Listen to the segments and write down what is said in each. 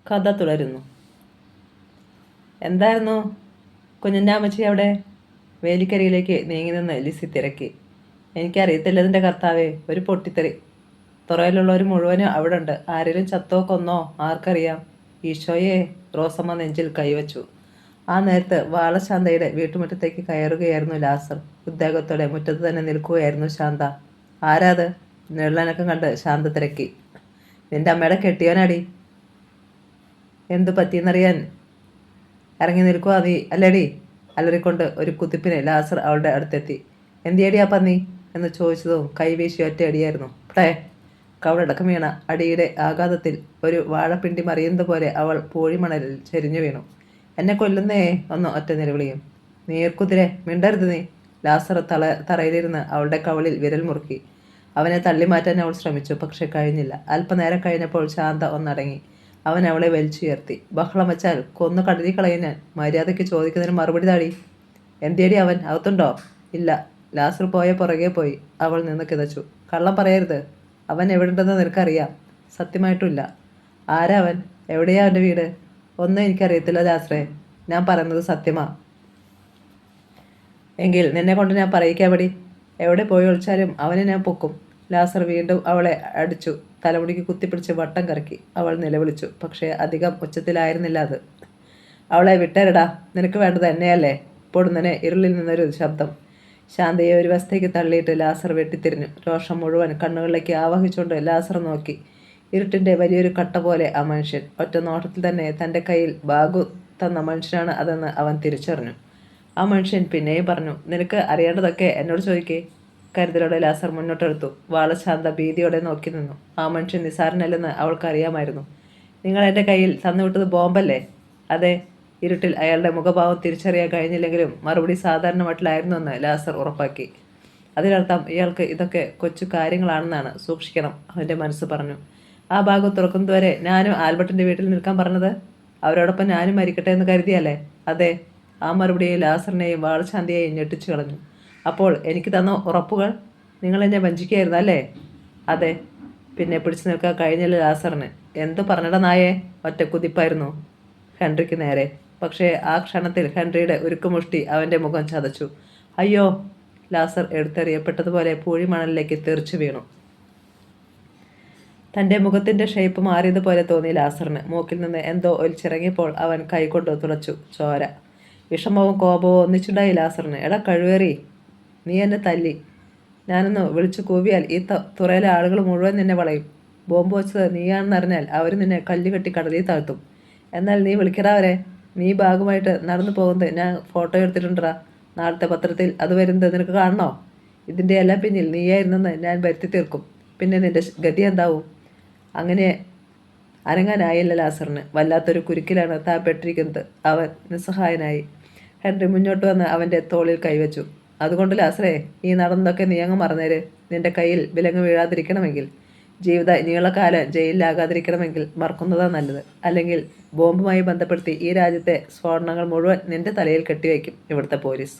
കഥ തുടരുന്നു. എന്തായിരുന്നു കുഞ്ഞിൻ്റെ അമ്മച്ചി അവിടെ? വേലിക്കരിയിലേക്ക് നീങ്ങി നിന്ന് ലിസി തിരക്കി. എനിക്കറിയത്തില്ല ഇതിൻ്റെ കർത്താവേ, ഒരു പൊട്ടിത്തെറി. തുറയിലുള്ളവർ മുഴുവനും അവിടെ ഉണ്ട്. ആരെങ്കിലും ചത്തോ കൊന്നോ ആർക്കറിയാം. ഈശോയെ, റോസമ്മ നെഞ്ചിൽ കൈവച്ചു. ആ നേരത്ത് വാളശാന്തയുടെ വീട്ടുമുറ്റത്തേക്ക് കയറുകയായിരുന്നു ലാസർ. ഉദ്യോഗത്തോടെ മുറ്റത്ത് തന്നെ നിൽക്കുകയായിരുന്നു ശാന്ത. ആരാത്? നിഴലനക്കം കണ്ട് ശാന്ത തിരക്കി. നിന്റെ അമ്മയുടെ കെട്ടിയോനാടി. എന്തു പറ്റിയെന്നറിയാൻ ഇറങ്ങി നിൽക്കുക നീ അല്ലേടി? അലറിക്കൊണ്ട് ഒരു കുതിപ്പിന് ലാസർ അവളുടെ അടുത്തെത്തി. എന്തിയടി ആ പന്നി എന്ന് ചോദിച്ചതും കൈവീശി ഒറ്റയടിയായിരുന്നു. പ്ടേ! കവളടക്കം വീണ അടിയുടെ ആഘാതത്തിൽ ഒരു വാഴപ്പിണ്ടി മറിയുന്നത് പോലെ അവൾ പൂഴിമണലിൽ ചെരിഞ്ഞു വീണു. എന്നെ കൊല്ലുന്നേ ഒന്ന് ഒറ്റ നിലവിളിയും. നീർക്കുതിരെ, മിണ്ടരുത് നീ. ലാസർ തറയിലിരുന്ന് അവളുടെ കവളിൽ വിരൽ മുറുക്കി. അവനെ തള്ളിമാറ്റാൻ അവൾ ശ്രമിച്ചു, പക്ഷെ കഴിഞ്ഞില്ല. അല്പനേരം കഴിഞ്ഞപ്പോൾ ശാന്ത ഒന്നടങ്ങി. അവൻ അവളെ വലിച്ചുയർത്തി. ബഹളം വെച്ചാൽ കൊന്നു കടലിൽ കളയും ഞാൻ. മര്യാദയ്ക്ക് ചോദിക്കുന്നതിന് മറുപടി താടി. എന്തിയടി അവൻ? അകത്തുണ്ടോ? ഇല്ല. ലാസർ പോയ പുറകെ പോയി. അവൾ നിന്ന് കിതച്ചു. കള്ളം പറയരുത്. അവൻ എവിടെയുണ്ടെന്ന് നിനക്കറിയാം? സത്യമായിട്ടില്ല. ആരാ അവൻ? എവിടെയാ അവൻ്റെ വീട്? ഒന്നും എനിക്കറിയത്തില്ല ലാസറേ. ഞാൻ പറയുന്നത് സത്യമാ. എങ്കിൽ നിന്നെ കൊണ്ട് ഞാൻ പറയിക്കാപടി. എവിടെ പോയി ഒളിച്ചാലും അവനെ ഞാൻ പൊക്കും. ലാസർ വീണ്ടും അവളെ അടിച്ചു. തലമുടിക്ക് കുത്തിപ്പിടിച്ച് വട്ടം കറക്കി. അവൾ നിലവിളിച്ചു. പക്ഷേ അധികം ഉച്ചത്തിലായിരുന്നില്ല അത്. അവളെ വിട്ടേരടാ, നിനക്ക് വേണ്ടത് എന്നെയല്ലേ? പൊടുന്നനെ ഇരുളിൽ നിന്നൊരു ശബ്ദം. ശാന്തയെ ഒരു വശത്തേക്ക് തള്ളിയിട്ട് ലാസർ വെട്ടിത്തിരിഞ്ഞു. രോഷം മുഴുവൻ കണ്ണുകളിലേക്ക് ആവഹിച്ചുകൊണ്ട് ലാസർ നോക്കി. ഇരുട്ടിൻ്റെ വലിയൊരു കട്ട പോലെ ആ മനുഷ്യൻ. ഒറ്റ നോട്ടത്തിൽ തന്നെ തൻ്റെ കയ്യിൽ ബാഗു തന്ന മനുഷ്യനാണ് അതെന്ന് അവൻ തിരിച്ചറിഞ്ഞു. ആ മനുഷ്യൻ പിന്നെയും പറഞ്ഞു, നിനക്ക് അറിയേണ്ടതൊക്കെ എന്നോട് ചോദിക്കേ. കരുതലോടെ ലാസർ മുന്നോട്ടെടുത്തു. വാളശാന്ത ഭീതിയോടെ നോക്കി നിന്നു. ആ മനുഷ്യൻ നിസാരനല്ലെന്ന് അവൾക്കറിയാമായിരുന്നു. നിങ്ങൾ എൻ്റെ കയ്യിൽ തന്നുവിട്ടത് ബോംബല്ലേ? അതെ. ഇരുട്ടിൽ അയാളുടെ മുഖഭാവം തിരിച്ചറിയാൻ കഴിഞ്ഞില്ലെങ്കിലും മറുപടി സാധാരണ മട്ടിലായിരുന്നുവെന്ന് ലാസർ ഉറപ്പാക്കി. അതിനർത്ഥം ഇയാൾക്ക് ഇതൊക്കെ കൊച്ചു കാര്യങ്ങളാണെന്നാണ്. സൂക്ഷിക്കണം, അവൻ്റെ മനസ്സ് പറഞ്ഞു. ആ ഭാഗം തുറക്കുന്നതുവരെ ഞാനും ആൽബർട്ടിൻ്റെ വീട്ടിൽ നിൽക്കാൻ പറഞ്ഞത്? അവരോടൊപ്പം ഞാനും മരിക്കട്ടെ എന്ന് കരുതിയല്ലേ? അതെ. ആ മറുപടിയെ ലാസറിനെയും വാളശാന്തിയെയും ഞെട്ടിച്ചു കളഞ്ഞു. അപ്പോൾ എനിക്ക് തന്ന ഉറപ്പുകൾ? നിങ്ങൾ എന്നെ വഞ്ചിക്കുകയായിരുന്നു അല്ലേ? അതെ. പിന്നെ പിടിച്ചു നിൽക്കാൻ കഴിഞ്ഞില്ല ലാസറിന്. എന്തു പറഞ്ഞട നായേ? ഒറ്റ കുതിപ്പായിരുന്നു ഹെൻറിക്ക് നേരെ. പക്ഷേ ആ ക്ഷണത്തിൽ ഹെൻറിയുടെ ഉരുക്കുമുഷ്ടി അവൻ്റെ മുഖം ചതച്ചു. അയ്യോ! ലാസർ എടുത്തെറിയപ്പെട്ടതുപോലെ പൂഴിമണലിലേക്ക് തെറിച്ചു വീണു. തൻ്റെ മുഖത്തിൻ്റെ ഷേപ്പ് മാറിയതുപോലെ തോന്നി ലാസറിന്. മൂക്കിൽ നിന്ന് എന്തോ ഒലിച്ചിറങ്ങിയപ്പോൾ അവൻ കൈകൊണ്ട് തുളച്ചു ചോര. വിഷമവും കോപവും ഒന്നിച്ചുണ്ടായി ലാസറിന്. എടാ കഴിവേറി, നീ എന്നെ തല്ലി. ഞാനൊന്ന് വിളിച്ചു കൂവിയാൽ ഈ തുറയിലെ ആളുകൾ മുഴുവൻ നിന്നെ വളയും. ബോംബ് വെച്ചത് നീയാണെന്നറിഞ്ഞാൽ അവർ നിന്നെ കല്ലുകെട്ടി കടലിൽ താഴ്ത്തും. എന്നാൽ നീ വിളിക്കടാവരെ. നീ ബാഗുമായിട്ട് നടന്നു പോകുന്നത് ഞാൻ ഫോട്ടോ എടുത്തിട്ടുണ്ടാ. നാളത്തെ പത്രത്തിൽ അത് വരുന്നത് നിനക്ക് കാണണോ? ഇതിൻ്റെ എല്ലാം പിന്നിൽ നീയായിരുന്നെന്ന് ഞാൻ വരുത്തി തീർക്കും. പിന്നെ നിന്റെ ഗതി എന്താവും? അങ്ങനെ അനങ്ങാനായില്ല ലാസറിന്. വല്ലാത്തൊരു കുരുക്കിലാണ് താൻ പെട്ടിരിക്കുന്നത്. അവൻ നിസ്സഹായനായി. ഹെൻറി മുന്നോട്ട് വന്ന് അവൻ്റെ തോളിൽ കൈവച്ചു. അതുകൊണ്ട് ലാസറേ, ഈ നടന്നതൊക്കെ നീ അങ്ങ് മറന്നേര്. നിന്റെ കയ്യിൽ വിലങ്ങ് വീഴാതിരിക്കണമെങ്കിൽ, ജീവിത നീളക്കാലം ജയിലിലാകാതിരിക്കണമെങ്കിൽ മറക്കുന്നതാണ് നല്ലത്. അല്ലെങ്കിൽ ബോംബുമായി ബന്ധപ്പെടുത്തി ഈ രാജ്യത്തെ സ്ഫോടനങ്ങൾ മുഴുവൻ നിന്റെ തലയിൽ കെട്ടിവയ്ക്കും ഇവിടുത്തെ പോലീസ്.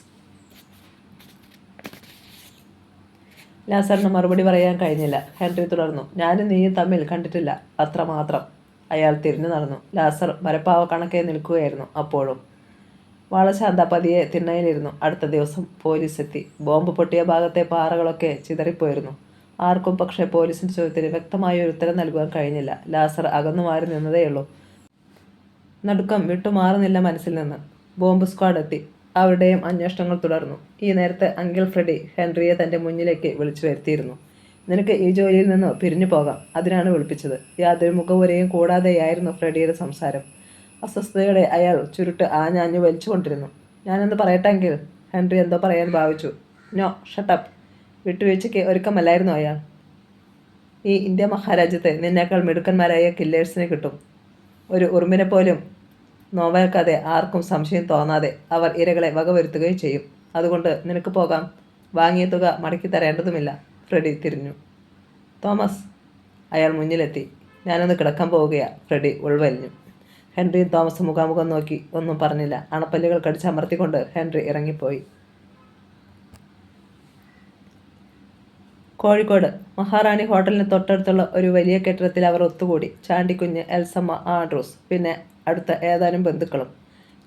ലാസറിന് മറുപടി പറയാൻ കഴിഞ്ഞില്ല. ഹെൻറി തുടർന്നു. ഞാനും നീയും തമ്മിൽ കണ്ടിട്ടില്ല, അത്രമാത്രം. അയാൾ തിരിഞ്ഞു നടന്നു. ലാസർ മരപ്പാവ കണക്കെ നിൽക്കുകയായിരുന്നു അപ്പോഴും. വാളശാന്ത പതിയെ തിണ്ണയിലിരുന്നു. അടുത്ത ദിവസം പോലീസ് എത്തി. ബോംബ് പൊട്ടിയ ഭാഗത്തെ പാറകളൊക്കെ ചിതറിപ്പോയിരുന്നു. ആർക്കും പക്ഷേ പോലീസിൻ്റെ ചോദ്യത്തിന് വ്യക്തമായ ഒരു ഉത്തരം നൽകുവാൻ കഴിഞ്ഞില്ല. ലാസർ അകന്നു മാറി നിന്നതേയുള്ളൂ. നടുക്കം വിട്ടുമാറുന്നില്ല മനസ്സിൽ നിന്ന്. ബോംബ് സ്ക്വാഡ് എത്തി. അവരുടെയും അന്വേഷണങ്ങൾ തുടർന്നു. ഈ നേരത്തെ അങ്കിൾ ഫ്രെഡി ഹെൻറിയെ തൻ്റെ മുന്നിലേക്ക് വിളിച്ചു വരുത്തിയിരുന്നു. നിനക്ക് ഈ ജോലിയിൽ നിന്ന് പിരിഞ്ഞു പോകാം, അതിനാണ് വിളിപ്പിച്ചത്. യാതൊരു മുഖവുരയും കൂടാതെയായിരുന്നു ഫ്രെഡിയുടെ സംസാരം. അസ്വസ്ഥതയോടെ അയാൾ ചുരുട്ട് ആഞ്ഞാഞ്ഞു വലിച്ചുകൊണ്ടിരുന്നു. ഞാനെന്ത് പറയട്ടെങ്കിൽ? ഹെൻറി എന്തോ പറയാൻ ഭാവിച്ചു. No, shut up. വിട്ടുവീഴ്ചയ്ക്ക് ഒരുക്കമല്ലായിരുന്നു അയാൾ. ഈ ഇന്ത്യ മഹാരാജ്യത്ത് നിന്നേക്കാൾ മിടുക്കന്മാരായ കില്ലേഴ്സിനെ കിട്ടും. ഒരു ഉറുമ്പിനെ പോലും നോവേൽക്കാതെ, ആർക്കും സംശയം തോന്നാതെ അവർ ഇരകളെ വകവരുത്തുകയും ചെയ്യും. അതുകൊണ്ട് നിനക്ക് പോകാം. വാങ്ങിയ തുക മടക്കി തരേണ്ടതുമില്ല. ഫ്രെഡി തിരിഞ്ഞു. തോമസ്. അയാൾ മുന്നിലെത്തി. ഞാനൊന്ന് കിടക്കാൻ പോവുകയാ. ഫ്രെഡി ഉൾവലിഞ്ഞു. ഹെൻറിയും തോമസും മുഖാമുഖം നോക്കി. ഒന്നും പറഞ്ഞില്ല. അണപ്പല്ലുകൾ കടിച്ചമർത്തിക്കൊണ്ട് ഹെൻറി ഇറങ്ങിപ്പോയി. കോഴിക്കോട് മഹാറാണി ഹോട്ടലിന് തൊട്ടടുത്തുള്ള ഒരു വലിയ കെട്ടിടത്തിൽ അവർ ഒത്തുകൂടി. ചാണ്ടിക്കുഞ്ഞ്, എൽസമ്മ, ആൻഡ്രൂസ്, പിന്നെ അടുത്ത ഏതാനും ബന്ധുക്കളും.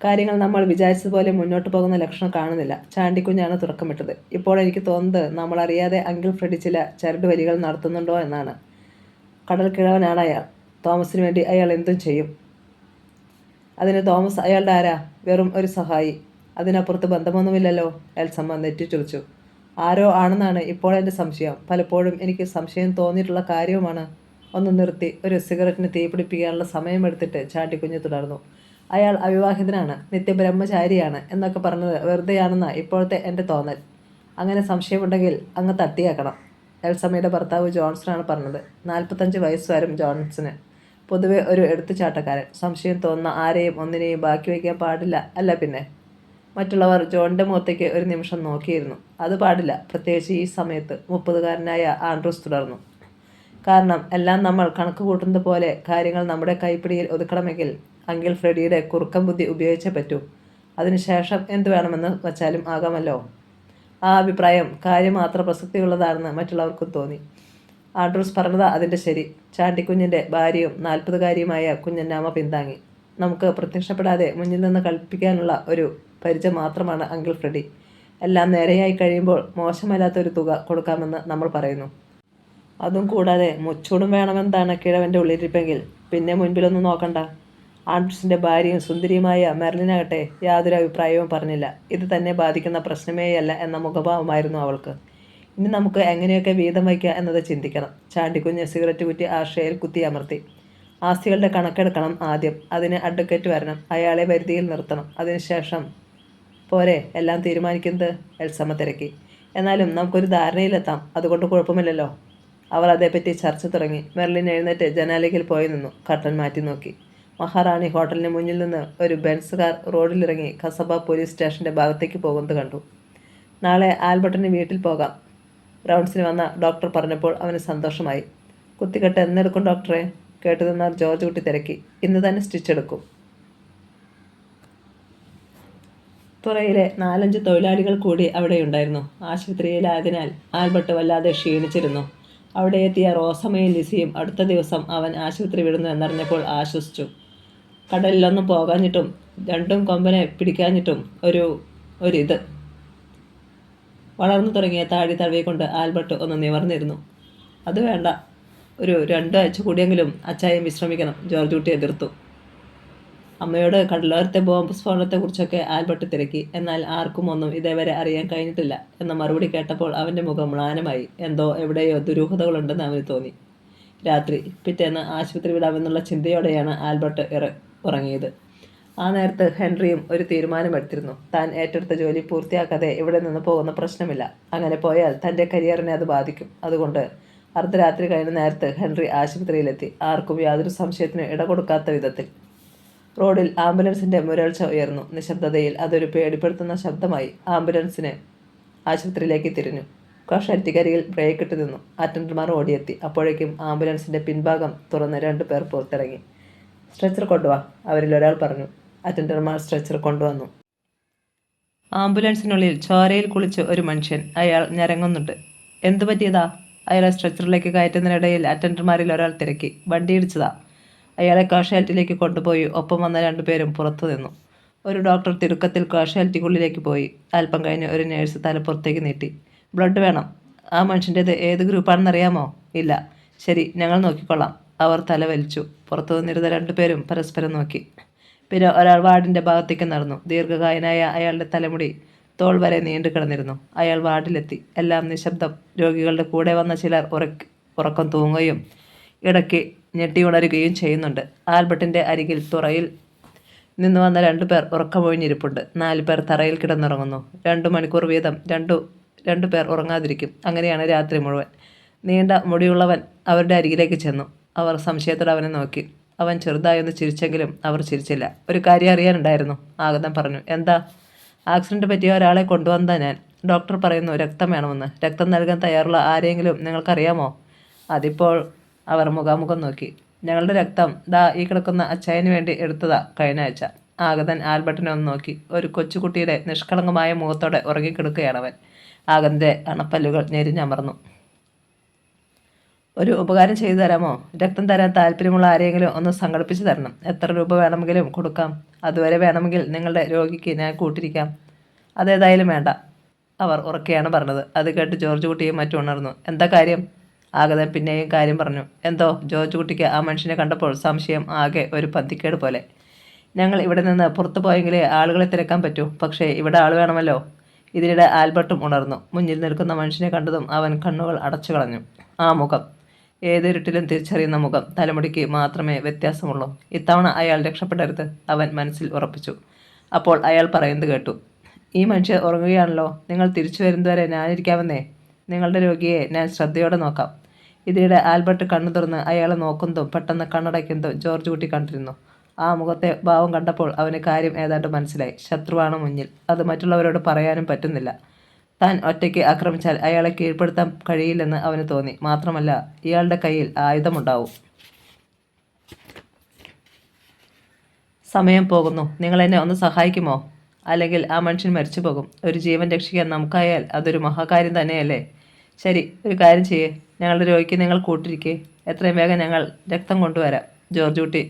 കാര്യങ്ങൾ നമ്മൾ വിചാരിച്ചതുപോലെ മുന്നോട്ട് പോകുന്ന ലക്ഷണം കാണുന്നില്ല. ചാണ്ടിക്കുഞ്ഞാണ് തുടക്കമിട്ടത്. ഇപ്പോൾ എനിക്ക് തോന്നുന്നത് നമ്മളറിയാതെ അങ്കിൾ ഫ്രെഡി ചില ചരടുവലികൾ നടത്തുന്നുണ്ടോ എന്നാണ്. കടൽ കിഴവനാണ് അയാൾ. തോമസിന് വേണ്ടി അയാൾ എന്തും ചെയ്യും. അതിന് തോമസ് അയാളുടെ ആരാ? വെറും ഒരു സഹായി. അതിനപ്പുറത്ത് ബന്ധമൊന്നുമില്ലല്ലോ. എൽസമ്മ നെറ്റിച്ചുളിച്ചു. ആരോ ആണെന്നാണ് ഇപ്പോൾ എൻ്റെ സംശയം. പലപ്പോഴും എനിക്ക് സംശയം തോന്നിയിട്ടുള്ള കാര്യവുമാണ്. ഒന്ന് നിർത്തി ഒരു സിഗരറ്റിന് തീ പിടിപ്പിക്കാനുള്ള സമയമെടുത്തിട്ട് ചാണ്ടിക്കുഞ്ഞ് തുടർന്നു. അയാൾ അവിവാഹിതനാണ്, നിത്യബ്രഹ്മചാരിയാണ് എന്നൊക്കെ പറഞ്ഞത് വെറുതെയാണെന്നാണ് ഇപ്പോഴത്തെ എൻ്റെ തോന്നൽ. അങ്ങനെ സംശയമുണ്ടെങ്കിൽ അങ്ങ് തട്ടിയാക്കണം. എൽസമ്മയുടെ ഭർത്താവ് ജോൺസണാണ് പറഞ്ഞത്. 45 വയസ്സ് വരും ജോൺസന്. പൊതുവെ ഒരു എടുത്തുചാട്ടക്കാരൻ. സംശയം തോന്നുന്ന ആരെയും ഒന്നിനെയും ബാക്കി വയ്ക്കാൻ പാടില്ല അല്ല പിന്നെ. മറ്റുള്ളവർ ജോണിൻ്റെ മുഖത്തേക്ക് ഒരു നിമിഷം നോക്കിയിരുന്നു. അത് പാടില്ല, പ്രത്യേകിച്ച് ഈ സമയത്ത്. 30-കാരനായ ആൻഡ്രൂസ് തുടർന്നു. കാരണം എല്ലാം നമ്മൾ കണക്ക് കൂട്ടുന്നത് പോലെ കാര്യങ്ങൾ നമ്മുടെ കൈപ്പിടിയിൽ ഒതുക്കണമെങ്കിൽ അങ്കിൾ ഫ്രെഡിയുടെ കുറുക്കം ബുദ്ധി ഉപയോഗിച്ചേ പറ്റൂ. അതിനുശേഷം എന്ത് വേണമെന്ന് വച്ചാലും ആകാമല്ലോ. ആ അഭിപ്രായം കാര്യം മാത്രം പ്രസക്തിയുള്ളതാണെന്ന് മറ്റുള്ളവർക്കും തോന്നി. ആൻഡ്രൂസ് പറഞ്ഞതാ അതിൻ്റെ ശരി. ചാണ്ടിക്കുഞ്ഞിൻ്റെ ഭാര്യയും 40-കാരിയുമായ കുഞ്ഞന്നാമ്മ പിന്താങ്ങി. നമുക്ക് പ്രത്യക്ഷപ്പെടാതെ മുന്നിൽ നിന്ന് കളിപ്പിക്കാനുള്ള ഒരു പരിചയം മാത്രമാണ് അങ്കിൾ ഫ്രെഡി. എല്ലാം നേരെയായി കഴിയുമ്പോൾ മോശമല്ലാത്തൊരു തുക കൊടുക്കാമെന്ന് നമ്മൾ പറയുന്നു. അതും കൂടാതെ മുച്ചൂടും വേണമെന്നാണ് കിഴവൻ്റെ ഉള്ളിലിരിപ്പെങ്കിൽ പിന്നെ മുൻപിലൊന്നും നോക്കണ്ട. ആൻഡ്രൂസിൻ്റെ ഭാര്യയും സുന്ദരിയുമായ മെർലിനാകട്ടെ യാതൊരു അഭിപ്രായവും പറഞ്ഞില്ല. ഇത് തന്നെ ബാധിക്കുന്ന പ്രശ്നമേയല്ല എന്ന മുഖഭാവമായിരുന്നു അവൾക്ക്. ഇനി നമുക്ക് എങ്ങനെയൊക്കെ വീതം വയ്ക്കുക എന്നത് ചിന്തിക്കണം. ചാണ്ടിക്കുഞ്ഞ് സിഗരറ്റ് കുറ്റി ആശ്രയിൽ കുത്തിയമർത്തി. ആസ്തികളുടെ കണക്കെടുക്കണം ആദ്യം. അതിന് അഡ്വക്കേറ്റ് വരണം. അയാളെ വരുതിയിൽ നിർത്തണം. അതിനുശേഷം പോരെ എല്ലാം തീരുമാനിക്കുന്നത്. എൽസമ്മ തിരക്കി. എന്നാലും നമുക്കൊരു ധാരണയിലെത്താം. അതുകൊണ്ട് കുഴപ്പമില്ലല്ലോ. അവർ അതേപ്പറ്റി ചർച്ച തുടങ്ങി. മെർലിൻ എഴുന്നേറ്റ് ജനാലയിൽ പോയി നിന്നു. കർട്ടൻ മാറ്റി നോക്കി. മഹാറാണി ഹോട്ടലിന് മുന്നിൽ നിന്ന് ഒരു ബെൻസ് കാർ റോഡിലിറങ്ങി കസബ പോലീസ് സ്റ്റേഷൻ്റെ ഭാഗത്തേക്ക് പോകുന്നത് കണ്ടു. നാളെ ആൽബർട്ടിന് വീട്ടിൽ പോകാം. റൗണ്ട്സിന് വന്ന ഡോക്ടർ പറഞ്ഞപ്പോൾ അവന് സന്തോഷമായി. കുത്തിക്കെട്ട് എന്നെടുക്കും ഡോക്ടറെ? കേട്ടു നിന്നാൽ ജോർജ് കുട്ടി തിരക്കി. ഇന്ന് തന്നെ സ്റ്റിച്ച് എടുക്കും. തുറയിലെ 4-5 തൊഴിലാളികൾ കൂടി അവിടെയുണ്ടായിരുന്നു. ആശുപത്രിയിലായതിനാൽ ആൽബർട്ട് വല്ലാതെ ക്ഷീണിച്ചിരുന്നു. അവിടെ എത്തിയ റോസമ്മയും ലിസിയും അടുത്ത ദിവസം അവൻ ആശുപത്രി വിടുന്നു എന്നറിഞ്ഞപ്പോൾ ആശ്വസിച്ചു. കടലിലൊന്നും പോകാഞ്ഞിട്ടും രണ്ടും കൊമ്പനെ പിടിക്കാഞ്ഞിട്ടും ഒരിത്. വളർന്നു തുടങ്ങിയ താടി തടവിക്കൊണ്ട് ആൽബർട്ട് ഒന്ന് നിവർന്നിരുന്നു. അത് വേണ്ട, ഒരു 2 ആഴ്ച കൂടിയെങ്കിലും അച്ചായൻ വിശ്രമിക്കണം. ജോർജ് കുട്ടി എതിർത്തു. അമ്മയോട് കടലോരത്തെ ബോംബ് സ്ഫോടനത്തെക്കുറിച്ചൊക്കെ ആൽബർട്ട് തിരക്കി. എന്നാൽ ആർക്കും ഒന്നും ഇതേവരെ അറിയാൻ കഴിഞ്ഞിട്ടില്ല എന്ന മറുപടി കേട്ടപ്പോൾ അവൻ്റെ മുഖം മ്ലാനമായി. എവിടെയോ ദുരൂഹതകളുണ്ടെന്ന് അവന് തോന്നി. രാത്രി പിറ്റേന്ന് ആശുപത്രി വിടാമെന്നുള്ള ചിന്തയോടെയാണ് ആൽബർട്ട് ഉറങ്ങിയത്. ആ നേരത്ത് ഹെൻറിയും ഒരു തീരുമാനമെടുത്തിരുന്നു. താൻ ഏറ്റെടുത്ത ജോലി പൂർത്തിയാക്കാതെ ഇവിടെ നിന്ന് പോകുന്ന പ്രശ്നമില്ല. അങ്ങനെ പോയാൽ തൻ്റെ കരിയറിനെ അത് ബാധിക്കും. അതുകൊണ്ട് അർദ്ധരാത്രി കഴിഞ്ഞ നേരത്ത് ഹെൻറി ആശുപത്രിയിലെത്തി. ആർക്കും യാതൊരു സംശയത്തിനും ഇട കൊടുക്കാത്ത വിധത്തിൽ. റോഡിൽ ആംബുലൻസിൻ്റെ മുരൾച്ച ഉയർന്നു. നിശബ്ദതയിൽ അതൊരു പേടിപ്പെടുത്തുന്ന ശബ്ദമായി. ആംബുലൻസിന് ആശുപത്രിയിലേക്ക് തിരിഞ്ഞു. കാഷ്വാലിറ്റിക്കരികിൽ ബ്രേക്ക് ഇട്ട് നിന്നു. അറ്റൻഡർമാർ ഓടിയെത്തി. അപ്പോഴേക്കും ആംബുലൻസിൻ്റെ പിൻഭാഗം തുറന്ന് 2 പേർ പുറത്തിറങ്ങി. സ്ട്രെച്ചർ കൊണ്ടുവാ, അവരിൽ ഒരാൾ പറഞ്ഞു. അറ്റൻഡർമാർ സ്ട്രെച്ചർ കൊണ്ടുവന്നു. ആംബുലൻസിനുള്ളിൽ ചോരയിൽ കുളിച്ച് ഒരു മനുഷ്യൻ. അയാൾ ഞരങ്ങുന്നുണ്ട്. എന്തു പറ്റിയതാ? അയാളെ സ്ട്രെച്ചറിലേക്ക് കയറ്റുന്നതിനിടയിൽ അറ്റൻഡർമാരിൽ ഒരാൾ തിരക്കി. വണ്ടി ഇടിച്ചതാ. അയാളെ കാഷ്വാലിറ്റിയിലേക്ക് കൊണ്ടുപോയി. ഒപ്പം വന്ന 2 പേരും പുറത്തു നിന്നു. ഒരു ഡോക്ടർ തിടുക്കത്തിൽ കാഷ്വാലിറ്റിക്കുള്ളിലേക്ക് പോയി. അല്പം കഴിഞ്ഞ് ഒരു നേഴ്സ് തലപ്പുറത്തേക്ക് നീട്ടി. ബ്ലഡ് വേണം. ആ മനുഷ്യൻ്റേത് ഏത് ഗ്രൂപ്പാണെന്നറിയാമോ? ഇല്ല. ശരി, ഞങ്ങൾ നോക്കിക്കൊള്ളാം. അവർ തല വലിച്ചു. പുറത്തു നിന്നിരുന്ന 2 പേരും പരസ്പരം നോക്കി. പിന്നെ ഒരാൾ വാർഡിൻ്റെ ഭാഗത്തേക്ക് നടന്നു. ദീർഘകായനായ അയാളുടെ തലമുടി തോൾ വരെ നീണ്ടു കിടന്നിരുന്നു. അയാൾ വാർഡിലെത്തി. എല്ലാം നിശബ്ദം. രോഗികളുടെ കൂടെ വന്ന ചിലർ ഉറക്കം തൂങ്ങുകയും ഇടയ്ക്ക് ഞെട്ടി ഉണരുകയും ചെയ്യുന്നുണ്ട്. ആൽബർട്ടിൻ്റെ അരികിൽ തുറയിൽ നിന്ന് വന്ന 2 പേർ ഉറക്കമൊഴിഞ്ഞിരിപ്പുണ്ട്. 4 പേർ തറയിൽ കിടന്നുറങ്ങുന്നു. 2 മണിക്കൂർ വീതം 2 പേർ ഉറങ്ങാതിരിക്കും. അങ്ങനെയാണ് രാത്രി മുഴുവൻ. നീണ്ട മുടിയുള്ളവൻ അവരുടെ അരികിലേക്ക് ചെന്നു. അവർ സംശയത്തോടെ അവനെ നോക്കി. അവൻ ചെറുതായൊന്ന് ചിരിച്ചെങ്കിലും അവർ ചിരിച്ചില്ല. ഒരു കാര്യം അറിയാനുണ്ടായിരുന്നു, ആഗതൻ പറഞ്ഞു. എന്താ? ആക്സിഡൻറ്റ് പറ്റിയ ഒരാളെ കൊണ്ടുവന്നതാ ഞാൻ. ഡോക്ടർ പറയുന്നു രക്തം വേണമെന്ന്. രക്തം നൽകാൻ തയ്യാറുള്ള ആരെങ്കിലും നിങ്ങൾക്കറിയാമോ? അതിപ്പോൾ അവർ മുഖാമുഖം നോക്കി. ഞങ്ങളുടെ രക്തം ദാ ഈ കിടക്കുന്ന അച്ചായന് വേണ്ടി എടുത്തതാ കഴിഞ്ഞ ആഴ്ച. ആഗതൻ ആൽബർട്ടിനെ ഒന്ന് നോക്കി. ഒരു കൊച്ചുകുട്ടിയുടെ നിഷ്കളങ്കമായ മുഖത്തോടെ ഉറങ്ങിക്കിടക്കുകയാണവൻ. ആഗതൻ്റെ അണപ്പല്ലുകൾ ഞെരിഞ്ഞമർന്നു. ഒരു ഉപകാരം ചെയ്തു തരാമോ? രക്തം തരാൻ താല്പര്യമുള്ള ആരെങ്കിലും ഒന്ന് സംഘടിപ്പിച്ച് തരണം. എത്ര രൂപ വേണമെങ്കിലും കൊടുക്കാം. അതുവരെ വേണമെങ്കിൽ നിങ്ങളുടെ രോഗിക്ക് ഞാൻ കൂട്ടിരിക്കാം. അതേതായാലും വേണ്ട, അവർ ഉറക്കെയാണ് പറഞ്ഞത്. അത് കേട്ട് ജോർജ് കുട്ടിയും മറ്റും ഉണർന്നു. എന്താ കാര്യം? ആഗതൻ പിന്നെയും കാര്യം പറഞ്ഞു. എന്തോ ജോർജ് കുട്ടിക്ക് ആ മനുഷ്യനെ കണ്ടപ്പോൾ സംശയം ആകെ ഒരു പന്തിക്കേട് പോലെ. ഞങ്ങൾ ഇവിടെ നിന്ന് പുറത്തു പോയെങ്കിലേ ആളുകളെ തിരക്കാൻ പറ്റൂ. പക്ഷേ ഇവിടെ ആൾ വേണമല്ലോ. ഇതിനിടെ ആൽബർട്ടും ഉണർന്നു. മുന്നിൽ നിൽക്കുന്ന മനുഷ്യനെ കണ്ടതും അവൻ കണ്ണുകൾ അടച്ചു കളഞ്ഞു. ആ മുഖം, ഏതൊരുട്ടിലും തിരിച്ചറിയുന്ന മുഖം. തലമുടിക്ക് മാത്രമേ വ്യത്യാസമുള്ളൂ. ഇത്തവണ അയാൾ രക്ഷപ്പെടരുത്, അവൻ മനസ്സിൽ ഉറപ്പിച്ചു. അപ്പോൾ അയാൾ പറയുന്നത് കേട്ടു. ഈ മനുഷ്യർ ഉറങ്ങുകയാണല്ലോ. നിങ്ങൾ തിരിച്ചു വരുന്നതുവരെ ഞാനിരിക്കാമെന്നേ. നിങ്ങളുടെ രോഗിയെ ഞാൻ ശ്രദ്ധയോടെ നോക്കാം. ഇതിനിടെ ആൽബർട്ട് കണ്ണു തുറന്ന് അയാളെ നോക്കുന്നതും പെട്ടെന്ന് കണ്ണടയ്ക്കുന്നതും ജോർജ് കുട്ടി കണ്ടിരുന്നു. ആ മുഖത്തെ ഭാവം കണ്ടപ്പോൾ അവന് കാര്യം ഏതാണ്ട് മനസ്സിലായി. ശത്രുവാണ് മുന്നിൽ. അത് മറ്റുള്ളവരോട് പറയാനും പറ്റുന്നില്ല. താൻ ഒറ്റയ്ക്ക് ആക്രമിച്ചാൽ അയാളെ കീഴ്പ്പെടുത്താൻ കഴിയില്ലെന്ന് അവന് തോന്നി. മാത്രമല്ല, ഇയാളുടെ കയ്യിൽ ആയുധമുണ്ടാവും. സമയം പോകുന്നു. നിങ്ങൾ എന്നെ ഒന്ന് സഹായിക്കുമോ? അല്ലെങ്കിൽ ആ മനുഷ്യൻ മരിച്ചു പോകും. ഒരു ജീവൻ രക്ഷിക്കാൻ നമുക്കായാൽ അതൊരു മഹാകാര്യം തന്നെയല്ലേ? ശരി, ഒരു കാര്യം ചെയ്യേ. ഞങ്ങളുടെ രോഗിക്ക് നിങ്ങൾ കൂട്ടിരിക്കേ. എത്രയും വേഗം ഞങ്ങൾ രക്തം കൊണ്ടുവരാം. ജോർജ് കുട്ടി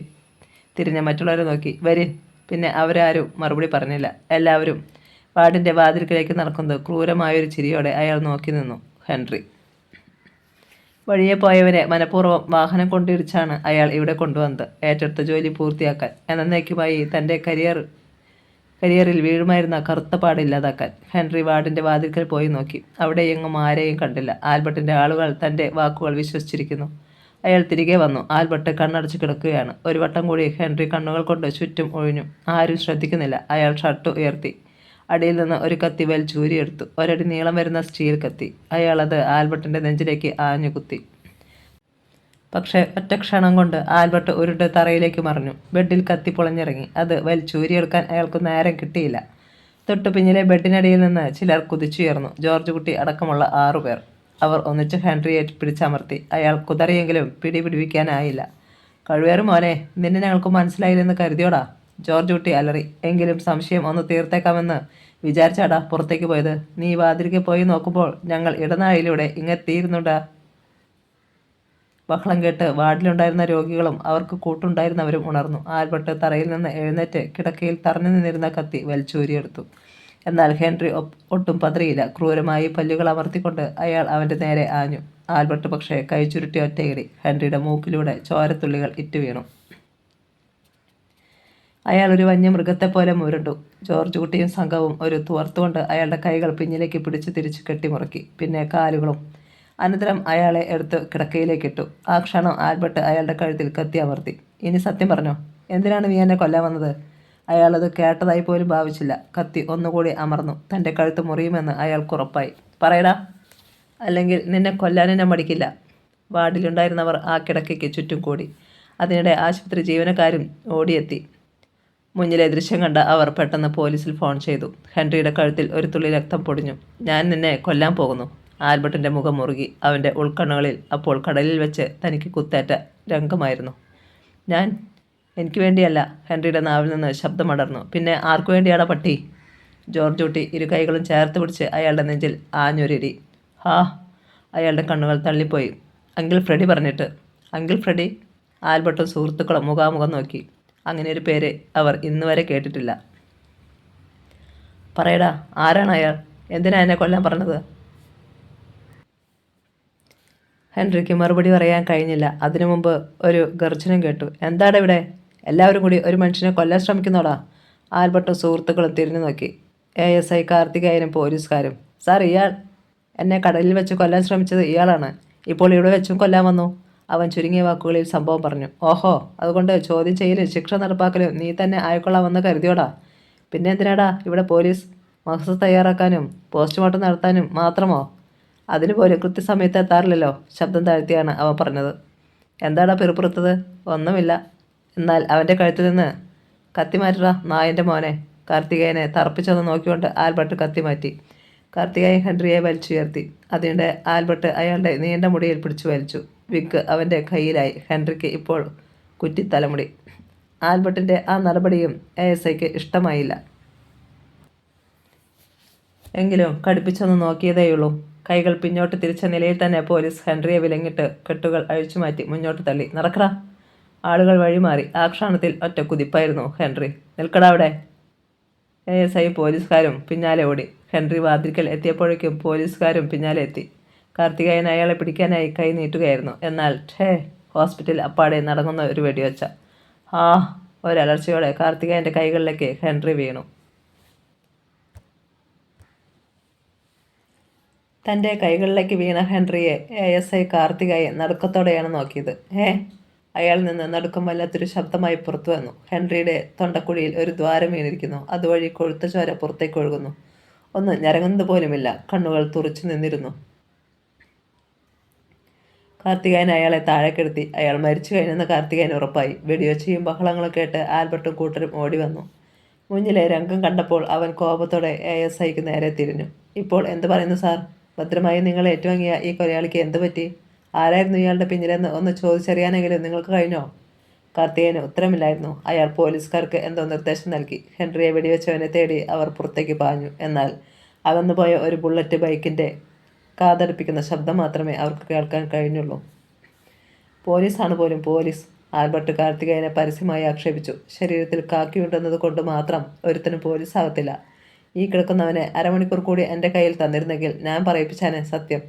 തിരിഞ്ഞ മറ്റുള്ളവരെ നോക്കി. വരിൻ. പിന്നെ അവരാരും മറുപടി പറഞ്ഞില്ല. എല്ലാവരും വാർഡിൻ്റെ വാതിൽക്കലേക്ക് നടക്കുന്നത് ക്രൂരമായൊരു ചിരിയോടെ അയാൾ നോക്കി നിന്നു. ഹെൻറി വഴിയെ പോയവരെ മനഃപൂർവ്വം വാഹനം കൊണ്ടിടിച്ചാണ് അയാൾ ഇവിടെ കൊണ്ടുവന്നത്. ഏറ്റെടുത്ത ജോലി പൂർത്തിയാക്കാൻ, എന്നേക്കുമായി തൻ്റെ കരിയറിൽ വീഴുമായിരുന്ന കറുത്ത പാടില്ലാതാക്കാൻ. ഹെൻറി വാർഡിൻ്റെ വാതിൽക്കൽ പോയി നോക്കി. അവിടെ എങ്ങും ആരെയും കണ്ടില്ല. ആൽബർട്ടിൻ്റെ ആളുകൾ തൻ്റെ വാക്കുകൾ വിശ്വസിച്ചിരിക്കുന്നു. അയാൾ തിരികെ വന്നു. ആൽബർട്ട് കണ്ണടച്ച് കിടക്കുകയാണ്. ഒരു വട്ടം കൂടി ഹെൻറി കണ്ണുകൾ കൊണ്ട് ചുറ്റും ഒഴിഞ്ഞു. ആരും ശ്രദ്ധിക്കുന്നില്ല. അയാൾ ഷർട്ട് ഉയർത്തി അടിയിൽ നിന്ന് ഒരു കത്തി വലിച്ചൂരിയെടുത്തു. ഒരടി നീളം വരുന്ന സ്റ്റീൽ കത്തി. അയാൾ അത് ആൽബർട്ടിൻ്റെ നെഞ്ചിലേക്ക് ആഞ്ഞു കുത്തി. പക്ഷേ ഒറ്റ ക്ഷണം കൊണ്ട് ആൽബർട്ട് ഉരുണ്ട് തറയിലേക്ക് മറിഞ്ഞു. ബെഡിൽ കത്തി പൊളഞ്ഞിറങ്ങി. അത് വലിച്ചൂരിയെടുക്കാൻ അയാൾക്ക് നേരം കിട്ടിയില്ല. തൊട്ടു പിന്നിലെ ബെഡിനടിയിൽ നിന്ന് ചിലർ കുതിച്ചുയർന്നു. ജോർജ് കുട്ടി അടക്കമുള്ള 6 പേർ. അവർ ഒന്നിച്ച് ഹെൻറിയെ പിടിച്ചമർത്തി. അയാൾ കുതറിയെങ്കിലും പിടിപിടിപ്പിക്കാനായില്ല. കഴിവേറ് മോനെ, നിന്നെ ഞങ്ങൾക്ക് മനസ്സിലായില്ലെന്ന് കരുതിയോടാ, ജോർജ് കുട്ടി അലറി. എങ്കിലും സംശയം ഒന്ന് തീർത്തേക്കാമെന്ന് വിചാരിച്ചാടാ പുറത്തേക്ക് പോയത്. നീ വാതിലിക്ക് പോയി നോക്കുമ്പോൾ ഞങ്ങൾ ഇടനാഴിയിലൂടെ ഇങ്ങെത്തിയിരുന്നുണ്ടാ. ബഹളം കേട്ട് വാർഡിലുണ്ടായിരുന്ന രോഗികളും അവർക്ക് കൂട്ടുണ്ടായിരുന്നവരും ഉണർന്നു. ആൽബർട്ട് തറയിൽ നിന്ന് എഴുന്നേറ്റ് കിടക്കയിൽ തറഞ്ഞു നിന്നിരുന്ന കത്തി വലിച്ചൂരിയെടുത്തു. എന്നാൽ ഹെൻറി ഒട്ടും പതറിയില്ല. ക്രൂരമായി പല്ലുകൾ അമർത്തിക്കൊണ്ട് അയാൾ അവൻ്റെ നേരെ ആഞ്ഞു. ആൽബർട്ട് പക്ഷേ കൈ ചുരുട്ടി ഒറ്റയിടി. ഹെൻറിയുടെ മൂക്കിലൂടെ ചോരത്തുള്ളികൾ ഇറ്റുവീണു. അയാൾ ഒരു വന്യമൃഗത്തെപ്പോലെ മുരണ്ടു. ജോർജ് കുട്ടിയും സംഘവും ഒരു തുവർത്തുകൊണ്ട് അയാളുടെ കൈകൾ പിന്നിലേക്ക് പിടിച്ച് തിരിച്ച് കെട്ടിമുറുക്കി. പിന്നെ കാലുകളും. അനന്തരം അയാളെ എടുത്ത് കിടക്കയിലേക്കിട്ടു. ആ ക്ഷണം ആൽബർട്ട് അയാളുടെ കഴുത്തിൽ കത്തി അമർത്തി. ഇനി സത്യം പറഞ്ഞോ, എന്തിനാണ് നീ എന്നെ കൊല്ലാൻ വന്നത്? അയാളത് കേട്ടതായി പോലും ഭാവിച്ചില്ല. കത്തി ഒന്നുകൂടി അമർന്നു. തൻ്റെ കഴുത്ത് മുറിയുമെന്ന് അയാൾക്ക് ഉറപ്പായി. പറയടാ, അല്ലെങ്കിൽ നിന്നെ കൊല്ലാനും ഞാൻ മടിക്കില്ല. വാർഡിലുണ്ടായിരുന്നവർ ആ കിടക്കയ്ക്ക് ചുറ്റും കൂടി. അതിനിടെ ആശുപത്രി ജീവനക്കാരും ഓടിയെത്തി. മുന്നിലെ ദൃശ്യം കണ്ട അവർ പെട്ടെന്ന് പോലീസിൽ ഫോൺ ചെയ്തു. ഹെൻറിയുടെ കഴുത്തിൽ ഒരു തുള്ളി രക്തം പൊടിഞ്ഞു. ഞാൻ നിന്നെ കൊല്ലാൻ പോകുന്നു. ആൽബർട്ടിൻ്റെ മുഖം മുറുകി. അവൻ്റെ ഉൾക്കണ്ണുകളിൽ അപ്പോൾ കടലിൽ വെച്ച് തനിക്ക് കുത്തേറ്റ രംഗമായിരുന്നു. എനിക്ക് വേണ്ടിയല്ല. ഹെൻറിയുടെ നാവിൽ നിന്ന് ശബ്ദമടർന്നു. പിന്നെ ആർക്കു വേണ്ടിയാടാ പട്ടി? ജോർജ് കുട്ടി ഇരു കൈകളും ചേർത്ത് പിടിച്ച് അയാളുടെ നെഞ്ചിൽ ആഞ്ഞൊരിടി. ഹാ! അയാളുടെ കണ്ണുകൾ തള്ളിപ്പോയി. അങ്കിൾ ഫ്രെഡി പറഞ്ഞിട്ട്. Uncle Freddy? ആൽബർട്ടും സുഹൃത്തുക്കളും മുഖാമുഖം നോക്കി. അങ്ങനെ ഒരു പേര് അവർ ഇന്ന് വരെ കേട്ടിട്ടില്ല. പറയടാ, ആരാണ് അയാൾ? എന്തിനാ എന്നെ കൊല്ലാൻ പറഞ്ഞത്? ഹെൻറിക്ക് മറുപടി പറയാൻ കഴിഞ്ഞില്ല. അതിനു മുമ്പ് ഒരു ഗർജനം കേട്ടു. എന്താണ് ഇവിടെ? എല്ലാവരും കൂടി ഒരു മനുഷ്യനെ കൊല്ലാൻ ശ്രമിക്കുന്നോടാ. ആൽബർട്ടും സുഹൃത്തുക്കളും തിരിഞ്ഞു നോക്കി. ASI കാർത്തികേയനും പോലീസുകാരും. സാർ, ഇയാൾ എന്നെ കടലിൽ വെച്ച് കൊല്ലാൻ ശ്രമിച്ചത് ഇയാളാണ്. ഇപ്പോൾ ഇവിടെ വെച്ചും കൊല്ലാൻ വന്നു. അവൻ ചുരുങ്ങിയ വാക്കുകളിൽ സംഭവം പറഞ്ഞു. ഓഹോ, അതുകൊണ്ട് ചോദ്യം ചെയ്യലും ശിക്ഷ നടപ്പാക്കലും നീ തന്നെ ആയിക്കൊള്ളാമെന്ന് കരുതിയോടാ. പിന്നെ എന്തിനാടാ ഇവിടെ പോലീസ്? മഹസ് തയ്യാറാക്കാനും പോസ്റ്റ്മോർട്ടം നടത്താനും മാത്രമോ? അതിന് പോലും കൃത്യസമയത്ത് എത്താറില്ലല്ലോ. ശബ്ദം താഴ്ത്തിയാണ് അവൻ പറഞ്ഞത്. എന്താടാ പിറുപിറുത്തത്? ഒന്നുമില്ല. എന്നാൽ അവൻ്റെ കഴുത്തിൽ നിന്ന് കത്തി മാറ്റടാ, നായൻ്റെ മോനെ. കാർത്തികേയനെ തറപ്പിച്ചൊന്ന് നോക്കിക്കൊണ്ട് ആൽബർട്ട് കത്തി മാറ്റി. കാർത്തികേയൻ ഹെൻറിയെ വലിച്ചുയർത്തി. അതിനിടെ ആൽബർട്ട് അയാളുടെ നീണ്ട മുടിയിൽ പിടിച്ചു വലിച്ചു. വിഗ് അവൻ്റെ കയ്യിലായി. ഹെൻറിക്ക് ഇപ്പോൾ കുറ്റിത്തലമുടി. ആൽബർട്ടിൻ്റെ ആ നടപടിയും ASIക്ക് ഇഷ്ടമായില്ല. എങ്കിലും കടുപ്പിച്ചൊന്ന് നോക്കിയതേയുള്ളൂ. കൈകൾ പിന്നോട്ട് തിരിച്ച നിലയിൽ തന്നെ പോലീസ് ഹെൻറിയെ വിലങ്ങിട്ട് കെട്ടുകൾ അഴിച്ചുമാറ്റി മുന്നോട്ട് തള്ളി. നടക്കടാ. ആളുകൾ വഴിമാറി. ആ ക്ഷണത്തിൽ ഒറ്റ കുതിപ്പായിരുന്നു ഹെൻറി. നിൽക്കടാ അവിടെ. ASI പോലീസുകാരും പിന്നാലെ ഓടി. ഹെൻറി വാതിൽക്കൽ എത്തിയപ്പോഴേക്കും പോലീസുകാരും പിന്നാലെ എത്തി. കാർത്തികേയൻ അയാളെ പിടിക്കാനായി കൈ നീട്ടുകയായിരുന്നു. എന്നാൽ ഹോസ്പിറ്റൽ അപ്പാടെ നടങ്ങുന്ന ഒരു വെടിവെച്ച. ഒരലർച്ചയോടെ കാർത്തികേയൻ്റെ കൈകളിലേക്ക് ഹെൻറി വീണു. തൻ്റെ കൈകളിലേക്ക് വീണ ഹെൻറിയെ ASI കാർത്തികേയൻ നടുക്കത്തോടെയാണ് നോക്കിയത്. അയാളിൽ നിന്ന് നടുക്കം വല്ലാത്തൊരു ശബ്ദമായി പുറത്തു വന്നു. ഹെൻറിയുടെ തൊണ്ടക്കുഴിയിൽ ഒരു ദ്വാരം വീണിരിക്കുന്നു. അതുവഴി കൊഴുത്ത ചോര പുറത്തേക്ക് ഒഴുകുന്നു. ഒന്ന് ഞരങ്ങുന്നത് പോലുമില്ല. കണ്ണുകൾ തുറച്ചു നിന്നിരുന്നു. കാർത്തികേയൻ അയാളെ താഴേക്കെടുത്തി. അയാൾ മരിച്ചു കഴിഞ്ഞെന്ന് കാർത്തികേയൻ ഉറപ്പായി. വെടിവെച്ചയും ബഹളങ്ങളും കേട്ട് ആൽബർട്ടും കൂട്ടരും ഓടി വന്നു. മുന്നിലെ രംഗം കണ്ടപ്പോൾ അവൻ കോപത്തോടെ ASIക്ക് നേരെ തിരിഞ്ഞു. ഇപ്പോൾ എന്ത് പറയുന്നു സാർ? ഭദ്രമായി നിങ്ങൾ ഏറ്റുവാങ്ങിയ ഈ കൊലയാളിക്ക് എന്ത് പറ്റി? ആരായിരുന്നു ഇയാളുടെ പിന്നിലെന്ന് ഒന്ന് ചോദിച്ചറിയാനെങ്കിലും നിങ്ങൾക്ക് കഴിഞ്ഞോ? കാർത്തികേയന് ഉത്തരമില്ലായിരുന്നു. അയാൾ പോലീസുകാർക്ക് എന്തോ നിർദ്ദേശം നൽകി. ഹെൻറിയെ വെടിവെച്ചവനെ തേടി അവർ പുറത്തേക്ക് പാഞ്ഞു. എന്നാൽ അകന്നുപോയ ഒരു ബുള്ളറ്റ് ബൈക്കിൻ്റെ കാതടുപ്പിക്കുന്ന ശബ്ദം മാത്രമേ അവർക്ക് കേൾക്കാൻ കഴിഞ്ഞുള്ളൂ. പോലീസാണ് പോലും പോലീസ്. ആൽബർട്ട് കാർത്തികേയനെ പരസ്യമായി ആക്ഷേപിച്ചു. ശരീരത്തിൽ കാക്കിയുണ്ടെന്നത് കൊണ്ട് മാത്രം ഒരുത്തനും പോലീസാകത്തില്ല. ഈ കിടക്കുന്നവനെ അരമണിക്കൂർ കൂടി എൻ്റെ കയ്യിൽ തന്നിരുന്നെങ്കിൽ ഞാൻ പറയിപ്പിച്ചാനെ സത്യം.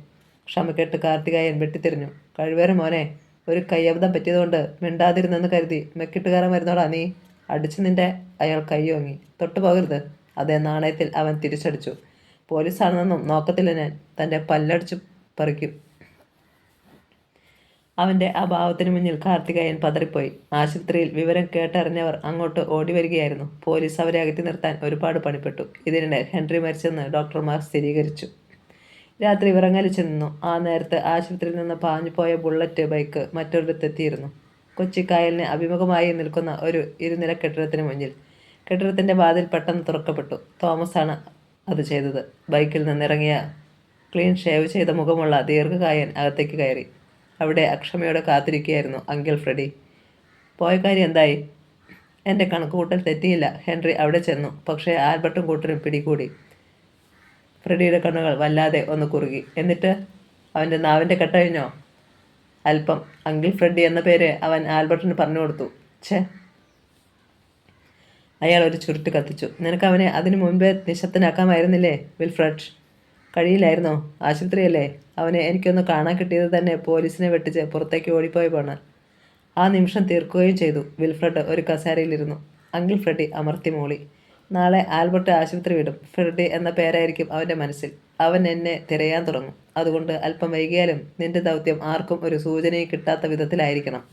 ക്ഷമക്കെട്ട് കാർത്തികേയൻ വെട്ടിത്തിരിഞ്ഞു. കഴിവേറെ മോനെ, ഒരു കയ്യബദ്ധം പറ്റിയതുകൊണ്ട് മിണ്ടാതിരുന്നെന്ന് കരുതി മെക്കിട്ടുകാരൻ വരുന്നോടാ നീ? അടിച്ചു നിന്റെ. അയാൾ കയ്യോങ്ങി. തൊട്ടു പോകരുത്. അതേ നാണയത്തിൽ അവൻ തിരിച്ചടിച്ചു. പോലീസാണെന്നൊന്നും നോക്കത്തില്ല ഞാൻ. തൻ്റെ പല്ലടിച്ചു പറിക്കും. അവൻ്റെ ആ ഭാവത്തിന് മുന്നിൽ കാർത്തികേയൻ പതറിപ്പോയി. ആശുപത്രിയിൽ വിവരം കേട്ടറിഞ്ഞവർ അങ്ങോട്ട് ഓടി വരികയായിരുന്നു. പോലീസ് അവരെ അകറ്റി നിർത്താൻ ഒരുപാട് പണിപ്പെട്ടു. ഇതിനിടെ ഹെൻറി മരിച്ചെന്ന് ഡോക്ടർമാർ സ്ഥിരീകരിച്ചു. രാത്രി വിറങ്ങലിച്ചു നിന്നു. ആ നേരത്ത് ആശുപത്രിയിൽ നിന്ന് പാഞ്ഞുപോയ ബുള്ളറ്റ് ബൈക്ക് മറ്റൊരിടത്തെത്തിയിരുന്നു. കൊച്ചിക്കായലിന് അഭിമുഖമായി നിൽക്കുന്ന ഒരു ഇരുനില കെട്ടിടത്തിന് മുന്നിൽ. കെട്ടിടത്തിൻ്റെ വാതിൽ പെട്ടെന്ന് തുറക്കപ്പെട്ടു. തോമസാണ് അത് ചെയ്തത്. ബൈക്കിൽ നിന്നിറങ്ങിയ ക്ലീൻ ഷേവ് ചെയ്ത മുഖമുള്ള ദീർഘകായൻ അകത്തേക്ക് കയറി. അവിടെ അക്ഷമയോടെ കാത്തിരിക്കുകയായിരുന്നു അങ്കിൾ ഫ്രെഡി. പോയ കാര്യം എന്തായി? എൻ്റെ കണക്കുകൂട്ടൽ തെറ്റിയില്ല. ഹെൻറി അവിടെ ചെന്നു. പക്ഷേ ആൽബർട്ടും കൂട്ടരും പിടികൂടി. ഫ്രെഡിയുടെ കണ്ണുകൾ വല്ലാതെ ഒന്ന് കുറുകി. എന്നിട്ട് അവൻ്റെ നാവിൻ്റെ കെട്ടഴിഞ്ഞോ? അല്പം. അങ്കിൾ ഫ്രെഡി എന്ന പേര് അവൻ ആൽബർട്ടിന് പറഞ്ഞു കൊടുത്തു. അയാൾ ഒരു ചുരുട്ട് കത്തിച്ചു. നിനക്ക് അവനെ അതിനു മുൻപേ നിശബ്ദനാക്കാമായിരുന്നില്ലേ വിൽഫ്രഡ്? കഴിയില്ലായിരുന്നോ? ആശുപത്രിയല്ലേ? അവനെ എനിക്കൊന്ന് കാണാൻ കിട്ടിയത് തന്നെ പോലീസിനെ വെട്ടിച്ച് പുറത്തേക്ക് ഓടിപ്പോയപ്പോണ്. ആ നിമിഷം തീർക്കുകയും ചെയ്തു. വിൽഫ്രഡ് ഒരു കസേരയിലിരുന്നു. അങ്കിൾ ഫ്രെഡി അമർത്തി മൂളി. നാളെ ആൽബർട്ട് ആശുപത്രി വിടും. ഫ്രെഡി എന്ന പേരായിരിക്കും അവൻ്റെ മനസ്സിൽ. അവൻ എന്നെ തിരയാൻ തുടങ്ങും. അതുകൊണ്ട് അല്പം വൈകിയാലും നിന്റെ ദൗത്യം ആർക്കും ഒരു സൂചനയും കിട്ടാത്ത വിധത്തിലായിരിക്കണം.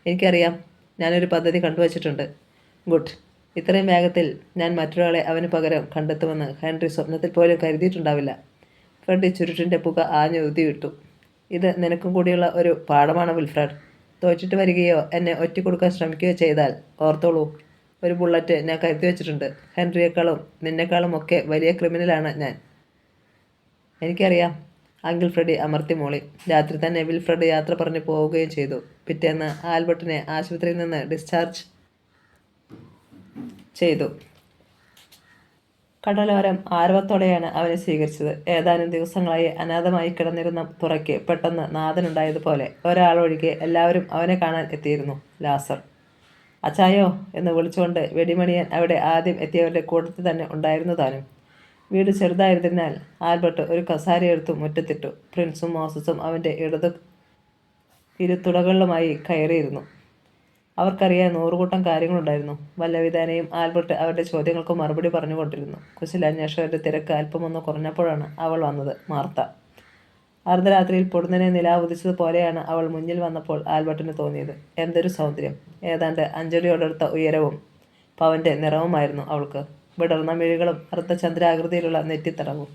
എനിക്കറിയാം. ഞാനൊരു പദ്ധതി കണ്ടുവച്ചിട്ടുണ്ട്. ഗുഡ്. ഇത്രയും വേഗത്തിൽ ഞാൻ മറ്റൊരാളെ അവന് പകരം കണ്ടെത്തുമെന്ന് ഹെൻറി സ്വപ്നത്തിൽ പോലും കരുതിയിട്ടുണ്ടാവില്ല. ഫ്രെഡി ചുരുട്ടിൻ്റെ പുക ആഞ്ഞു ഊതിവിട്ടു. ഇത് നിനക്കും കൂടിയുള്ള ഒരു പാഠമാണ് വിൽഫ്രഡ്. തോറ്റിട്ട് വരികയോ എന്നെ ഒറ്റിക്കൊടുക്കാൻ ശ്രമിക്കുകയോ ചെയ്താൽ ഓർത്തോളൂ, ഒരു ബുള്ളറ്റ് ഞാൻ കരുതി വെച്ചിട്ടുണ്ട്. ഹെൻറിയേക്കാളും നിന്നെക്കാളും ഒക്കെ വലിയ ക്രിമിനലാണ് ഞാൻ. എനിക്കറിയാം. അങ്കിൾ ഫ്രെഡി അമർത്തി മൂളി. രാത്രി തന്നെ വിൽഫ്രഡ് യാത്ര പറഞ്ഞ് പോവുകയും ചെയ്തു. പിറ്റേന്ന് ആൽബർട്ടിനെ ആശുപത്രിയിൽ നിന്ന് ഡിസ്ചാർജ് ചെയ്തു. കടലോരം ആരവത്തോടെയാണ് അവനെ സ്വീകരിച്ചത്. ഏതാനും ദിവസങ്ങളായി അനാഥമായി കിടന്നിരുന്ന തുറയ്ക്ക് പെട്ടെന്ന് നാഥനുണ്ടായതുപോലെ ഒരാളൊഴികെ എല്ലാവരും അവനെ കാണാൻ എത്തിയിരുന്നു. ലാസർ. അച്ചായോ എന്ന് വിളിച്ചുകൊണ്ട് വെടിമണിയൻ അവിടെ ആദ്യം എത്തിയവരുടെ കൂട്ടത്തിൽ തന്നെ ഉണ്ടായിരുന്നു താനും. വീട് ചെറുതായിരുന്നതിനാൽ ആൽബർട്ട് ഒരു കസാരയെടുത്തു മുറ്റത്തിട്ടു. പ്രിൻസും മോസസും അവൻ്റെ ഇരുത്തുടകളിലുമായി കയറിയിരുന്നു. അവർക്കറിയാൻ നൂറുകൂട്ടം കാര്യങ്ങളുണ്ടായിരുന്നു. വല്ലവിധാനയും ആൽബർട്ട് അവരുടെ ചോദ്യങ്ങൾക്ക് മറുപടി പറഞ്ഞുകൊണ്ടിരുന്നു. കുശലാന്വേഷകരുടെ തിരക്ക് അല്പമൊന്ന് കുറഞ്ഞപ്പോഴാണ് അവൾ വന്നത്. മാർത്ത. അർദ്ധരാത്രിയിൽ പൊടുന്നനെ നിലാവുദിച്ചതുപോലെയാണ് അവൾ മുന്നിൽ വന്നപ്പോൾ ആൽബർട്ടിന് തോന്നിയത്. എന്തൊരു സൗന്ദര്യം! ഏതാണ്ട് 5 അടിയോടടുത്ത ഉയരവും പവൻ്റെ നിറവുമായിരുന്നു അവൾക്ക്. വിടർന്ന മിഴികളും അർദ്ധചന്ദ്രാകൃതിയിലുള്ള നെറ്റിത്തടവും,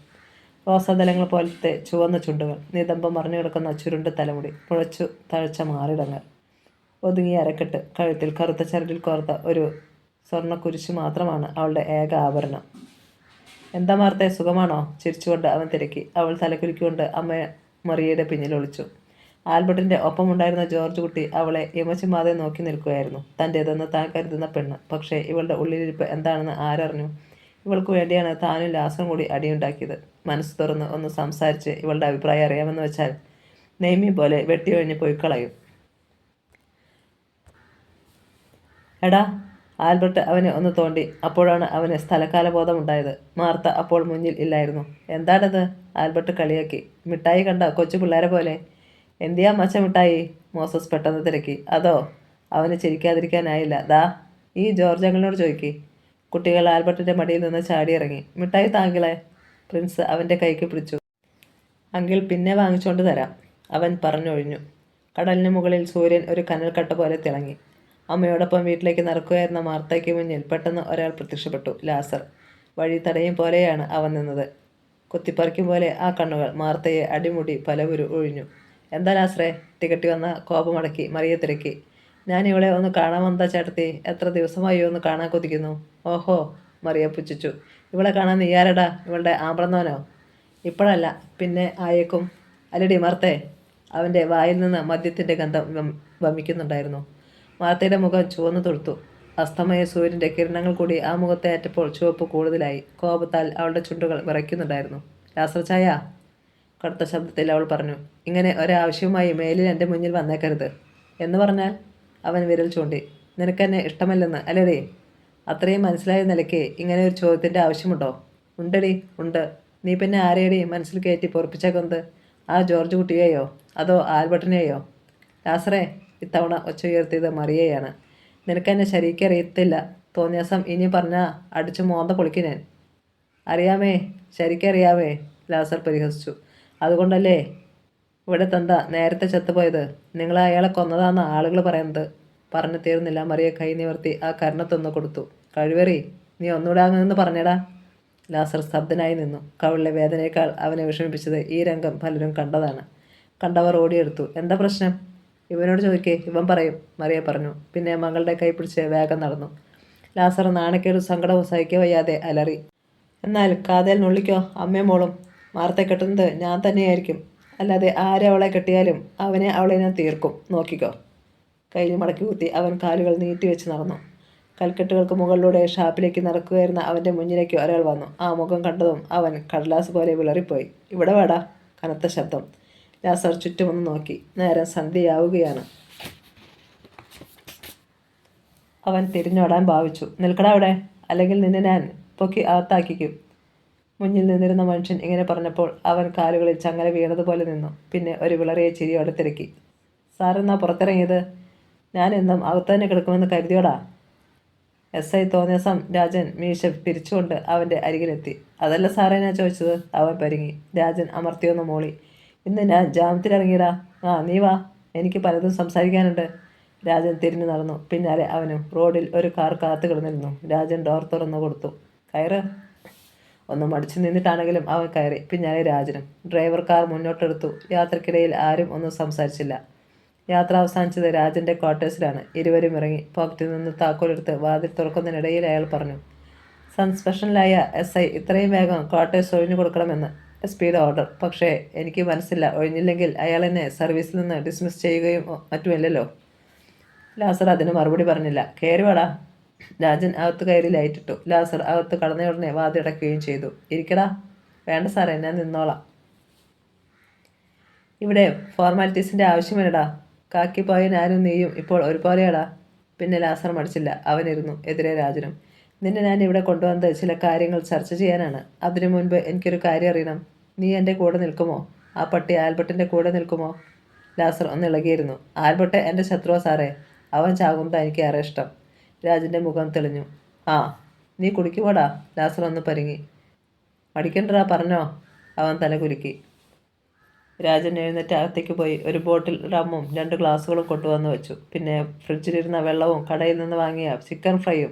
റോസാതലങ്ങൾ പോലത്തെ ചുവന്ന ചുണ്ടുകൾ, നിതംബം മറിഞ്ഞു കിടക്കുന്ന ചുരുണ്ട തലമുടി, പുഴച്ചു തഴച്ച മാറിടങ്ങൾ, ഒതുങ്ങിയ അരക്കെട്ട്, കഴുത്തിൽ കറുത്ത ചരടിൽ കോർത്ത ഒരു സ്വർണ്ണക്കുരിശ് മാത്രമാണ് അവളുടെ ഏക ആഭരണം. എന്താ മാർത്തെ, സുഖമാണോ? ചിരിച്ചുകൊണ്ട് അവൻ തിരക്കി. അവൾ തലകുലുക്കിക്കൊണ്ട് അമ്മ മറിയയുടെ പിന്നിൽ ഒളിച്ചു. ആൽബർട്ടിൻ്റെ ഒപ്പമുണ്ടായിരുന്ന ജോർജ് കുട്ടി അവളെ യമചിമാതെ നോക്കി നിൽക്കുകയായിരുന്നു. തൻ്റേതെന്ന് താൻ കരുതുന്ന പെണ്ണ്. പക്ഷേ ഇവളുടെ ഉള്ളിലിരിപ്പ് എന്താണെന്ന് ആരറിഞ്ഞു? ഇവൾക്ക് വേണ്ടിയാണ് താനും ലാസറും കൂടി അടിയുണ്ടാക്കിയത്. മനസ്സ് തുറന്ന് ഒന്ന് സംസാരിച്ച് ഇവളുടെ അഭിപ്രായം അറിയാമെന്ന് വെച്ചാൽ നെയ്മി പോലെ വെട്ടി ഒഴിഞ്ഞ് പോയി കളയും. എടാ, ആൽബർട്ട് അവനെ ഒന്ന് തോണ്ടി. അപ്പോഴാണ് അവന് സ്ഥലകാലബോധമുണ്ടായത്. മാർത്ത അപ്പോൾ മുന്നിൽ ഇല്ലായിരുന്നു. എന്താണത്? ആൽബർട്ട് കളിയാക്കി. മിഠായി കണ്ട കൊച്ചു പിള്ളേരെ പോലെ. എന്തിയാ മച്ച മിഠായി? മോസസ് പെട്ടെന്ന് തിരക്കി. അതോ? അവന് ചിരിക്കാതിരിക്കാനായില്ല. ദാ ഈ ജോർജ് അങ്കിളിനോട് ചോദിക്കി. കുട്ടികൾ ആൽബർട്ടിൻ്റെ മടിയിൽ നിന്ന് ചാടിയിറങ്ങി. മിഠായി താങ്കളെ. പ്രിൻസ് അവൻ്റെ കൈക്ക് പിടിച്ചു. അങ്കിൾ പിന്നെ വാങ്ങിച്ചുകൊണ്ട് തരാം, അവൻ പറഞ്ഞൊഴിഞ്ഞു. കടലിന് മുകളിൽ സൂര്യൻ ഒരു കനൽക്കട്ട പോലെ തിളങ്ങി. അമ്മയോടൊപ്പം വീട്ടിലേക്ക് നടക്കുകയായിരുന്ന മാർത്തയ്ക്ക് മുന്നിൽ പെട്ടെന്ന് ഒരാൾ പ്രത്യക്ഷപ്പെട്ടു. ലാസർ. വഴി തടയും പോലെയാണ് അവൻ നിന്നത്. കുത്തിപ്പറിക്കും പോലെ ആ കണ്ണുകൾ. മാർത്തയെ അടിമുടി പലവുരു ഒഴിഞ്ഞു. എന്താ ലാസറേ? തികട്ടി വന്ന കോപമടക്കി മറിയെ തിരക്കി. ഞാൻ ഇവളെ ഒന്ന് കാണാൻ വന്നതാ ചേട്ടത്തി. എത്ര ദിവസമായോ ഒന്ന് കാണാൻ കൊതിക്കുന്നു. ഓഹോ, മറിയ പുച്ഛിച്ചു. ഇവളെ കാണാൻ നീയാരടാ? ഇവളുടെ ആമ്പ്രന്നോനോ? ഇപ്പോഴല്ല, പിന്നെ ആയേക്കും. അല്ലടി മാർത്തേ. അവൻ്റെ വായിൽ നിന്ന് മദ്യത്തിൻ്റെ ഗന്ധം വമിക്കുന്നുണ്ടായിരുന്നു. മാർത്തയുടെ മുഖം ചുവന്നു തൊടുത്തു. അസ്തമയ സൂര്യൻ്റെ കിരണങ്ങൾ കൂടി ആ മുഖത്തെ ഏറ്റപ്പോൾ ചുവപ്പ് കൂടുതലായി. കോപത്താൽ അവളുടെ ചുണ്ടുകൾ വിറയ്ക്കുന്നുണ്ടായിരുന്നു. ലാസർ ചായ, കടുത്ത ശബ്ദത്തിൽ അവൾ പറഞ്ഞു. ഇങ്ങനെ ഒരാവശ്യവുമായി മേലിൽ എൻ്റെ മുന്നിൽ വന്നേക്കരുത്. എന്ന് പറഞ്ഞാൽ? അവൻ വിരൽ ചൂണ്ടി. നിനക്കെന്നെ ഇഷ്ടമല്ലെന്ന് അല്ലേടി? അത്രയും മനസ്സിലായ നിലയ്ക്ക് ഇങ്ങനെ ഒരു ചോദ്യത്തിൻ്റെ ആവശ്യമുണ്ടോ? ഉണ്ടടി, ഉണ്ട്. നീ പിന്നെ ആരെയടി മനസ്സിൽ കയറ്റി പൊറപ്പിച്ചേക്കുന്നത്? ആ ജോർജ് കുട്ടിയെയോ അതോ ആൽബർട്ടിനെയോ? ലാസറേ, ഇത്തവണ ഒച്ച ഉയർത്തിയത് മറിയയാണ്. നിനക്കെന്നെ ശരിക്കറിയത്തില്ല. തോന്നിയാസം ഇനി പറഞ്ഞാൽ അടിച്ചു മോന്ത പൊളിക്ക് ഞാൻ. അറിയാമേ, ശരിക്കറിയാമേ, ലാസർ പരിഹസിച്ചു. അതുകൊണ്ടല്ലേ ഇവിടെ തന്ത നേരത്തെ ചത്തുപോയത്? നിങ്ങൾ അയാളെ കൊന്നതാന്ന് ആളുകൾ പറയുന്നത്. പറഞ്ഞു തീർന്നില്ല. മറിയ കൈ നിവർത്തി ആ കരണത്തൊന്ന് കൊടുത്തു. കഴിവേറി, നീ ഒന്നുകൂടെ അങ്ങ് പറഞ്ഞടാ. ലാസർ സ്തബ്ധനായി നിന്നു. കവിളിലെ വേദനയേക്കാൾ അവനെ വിഷമിപ്പിച്ചത് ഈ രംഗം പലരും കണ്ടതാണ്. കണ്ടവർ ഓടിയെടുത്തു. എന്താ പ്രശ്നം? ഇവനോട് ചോദിക്കേ, ഇവൻ പറയും, മറിയ പറഞ്ഞു. പിന്നെ മകളുടെ കൈ പിടിച്ച് വേഗം നടന്നു. ലാസർ നാണക്കേടും സങ്കടവും സഹിക്കാൻ വയ്യാതെ അലറി. എന്നാൽ കാതൽ നുള്ളിക്കോ, അമ്മയും മോളും. മാർത്തെ കെട്ടുന്നത് ഞാൻ തന്നെയായിരിക്കും. അല്ലാതെ ആരവളെ കെട്ടിയാലും അവളെ ഞാൻ തീർക്കും. നോക്കിക്കോ. കയ്യിൽ മടക്കി കുത്തി അവൻ കാലുകൾ നീട്ടിവെച്ച് നടന്നു. കൽക്കെട്ടുകൾക്ക് മുകളിലൂടെ ഷാപ്പിലേക്ക് നടക്കുകയായിരുന്ന അവൻ്റെ മുന്നിലേക്ക് ഒരാൾ വന്നു. ആ മുഖം കണ്ടതും അവൻ കടലാസ് പോലെ വിളറിപ്പോയി. ഇവിടെ വേടാ. കനത്ത ശബ്ദം. ലാസർ ചുറ്റുമൊന്ന് നോക്കി. നേരം സന്ധ്യയാവുകയാണ്. അവൻ തിരിഞ്ഞോടാൻ ഭാവിച്ചു. നിൽക്കടാ അവിടെ, അല്ലെങ്കിൽ നിന്നെ ഞാൻ പൊക്കി അകത്താക്കിക്കും. മുന്നിൽ നിന്നിരുന്ന മനുഷ്യൻ ഇങ്ങനെ പറഞ്ഞപ്പോൾ അവൻ കാലുകളിൽ ചങ്ങല വീണതുപോലെ നിന്നു. പിന്നെ ഒരു വിളറിയ ചിരിയോടെ തിരക്കി. സാറെന്നാ പുറത്തിറങ്ങിയത്? ഞാൻ എന്നും അകത്ത് തന്നെ കിടക്കുമെന്ന് കരുതിയോടാ. SI തോന്നിയസം രാജൻ മീശ പിരിച്ചുകൊണ്ട് അവൻ്റെ അരികിലെത്തി. അതല്ല സാറേ ഞാൻ ചോദിച്ചത്. അവൻ പരിങ്ങി. രാജൻ അമർത്തിയൊന്ന് മോളി. ഇന്ന് ഞാൻ ജാമത്തിലിറങ്ങിയടാ. ആ, നീ വാ, എനിക്ക് പലതും സംസാരിക്കാനുണ്ട്. രാജൻ തിരിഞ്ഞു നടന്നു. പിന്നാലെ അവനും. റോഡിൽ ഒരു കാർ കാത്തു കിടന്നിരുന്നു. രാജൻ ഡോർ തുറന്നു കൊടുത്തു. കയറ്. ഒന്ന് മടിച്ചു നിന്നിട്ടാണെങ്കിലും അവൻ കയറി. പിന്നാലെ രാജനും. Driver car മുന്നോട്ടെടുത്തു. യാത്രക്കിടയിൽ ആരും ഒന്നും സംസാരിച്ചില്ല. യാത്ര അവസാനിച്ചത് രാജൻ്റെ ക്വാർട്ടേഴ്സിലാണ്. ഇരുവരും ഇറങ്ങി. പോക്കറ്റിൽ നിന്ന് താക്കോലെടുത്ത് വാതിൽ തുറക്കുന്നതിനിടയിൽ അയാൾ പറഞ്ഞു. സസ്പെൻഷനിലായ SI ഇത്രയും വേഗം ക്വാർട്ടേഴ്സ് ഒഴിഞ്ഞു കൊടുക്കണമെന്ന് SP-യുടെ ഓർഡർ. പക്ഷേ എനിക്ക് മനസ്സില്ല, ഒഴിഞ്ഞില്ലെങ്കിൽ അയാൾ എന്നെ സർവീസിൽ നിന്ന് ഡിസ്മിസ് ചെയ്യുകയും മറ്റുമില്ലല്ലോ. ലാസർ അതിന് മറുപടി പറഞ്ഞില്ല. കയറി വാടാ. രാജൻ അകത്ത് കയറി ലൈറ്റിട്ടു. ലാസർ അകത്ത് കടന്നയുടനെ വാതിടക്കുകയും ചെയ്തു. ഇരിക്കടാ. വേണ്ട സാറേ, ഞാൻ നിന്നോളാം. ഇവിടെ ഫോർമാലിറ്റീസിൻ്റെ ആവശ്യമില്ലടാ. കാക്കി പോയ ഞാനും നീയും ഇപ്പോൾ ഒരുപോലെയാടാ. പിന്നെ ലാസർ മടിച്ചില്ല. അവനിരുന്നു. എതിരെ രാജനും. നിന്നെ ഞാൻ ഇവിടെ കൊണ്ടുവന്നത് ചില കാര്യങ്ങൾ ചർച്ച ചെയ്യാനാണ്. അതിനു മുൻപ് എനിക്കൊരു കാര്യം അറിയണം. നീ എൻ്റെ കൂടെ നിൽക്കുമോ? ആ പട്ടി ആൽബർട്ടിൻ്റെ കൂടെ നിൽക്കുമോ? ലാസർ ഒന്നിളകിയിരുന്നു. ആൽബർട്ട് എൻ്റെ ശത്രുവാ സാറേ. അവൻ ചാകുന്നത് എനിക്ക് ഏറെ ഇഷ്ടം. രാജൻ്റെ മുഖം തെളിഞ്ഞു. ആ, നീ കുടിക്കുമോടാ? ലാസർ ഒന്ന് പരിങ്ങി. മടിക്കണ്ടടാ, പറഞ്ഞോ. അവൻ തല കുലുക്കി. രാജൻ എഴുന്നേറ്റ് അകത്തേക്ക് പോയി ഒരു ബോട്ടിൽ റമ്മും 2 ഗ്ലാസുകളും കൊണ്ടുവന്ന് വെച്ചു. പിന്നെ ഫ്രിഡ്ജിലിരുന്ന വെള്ളവും കടയിൽ നിന്ന് വാങ്ങിയ ചിക്കൻ ഫ്രൈയും.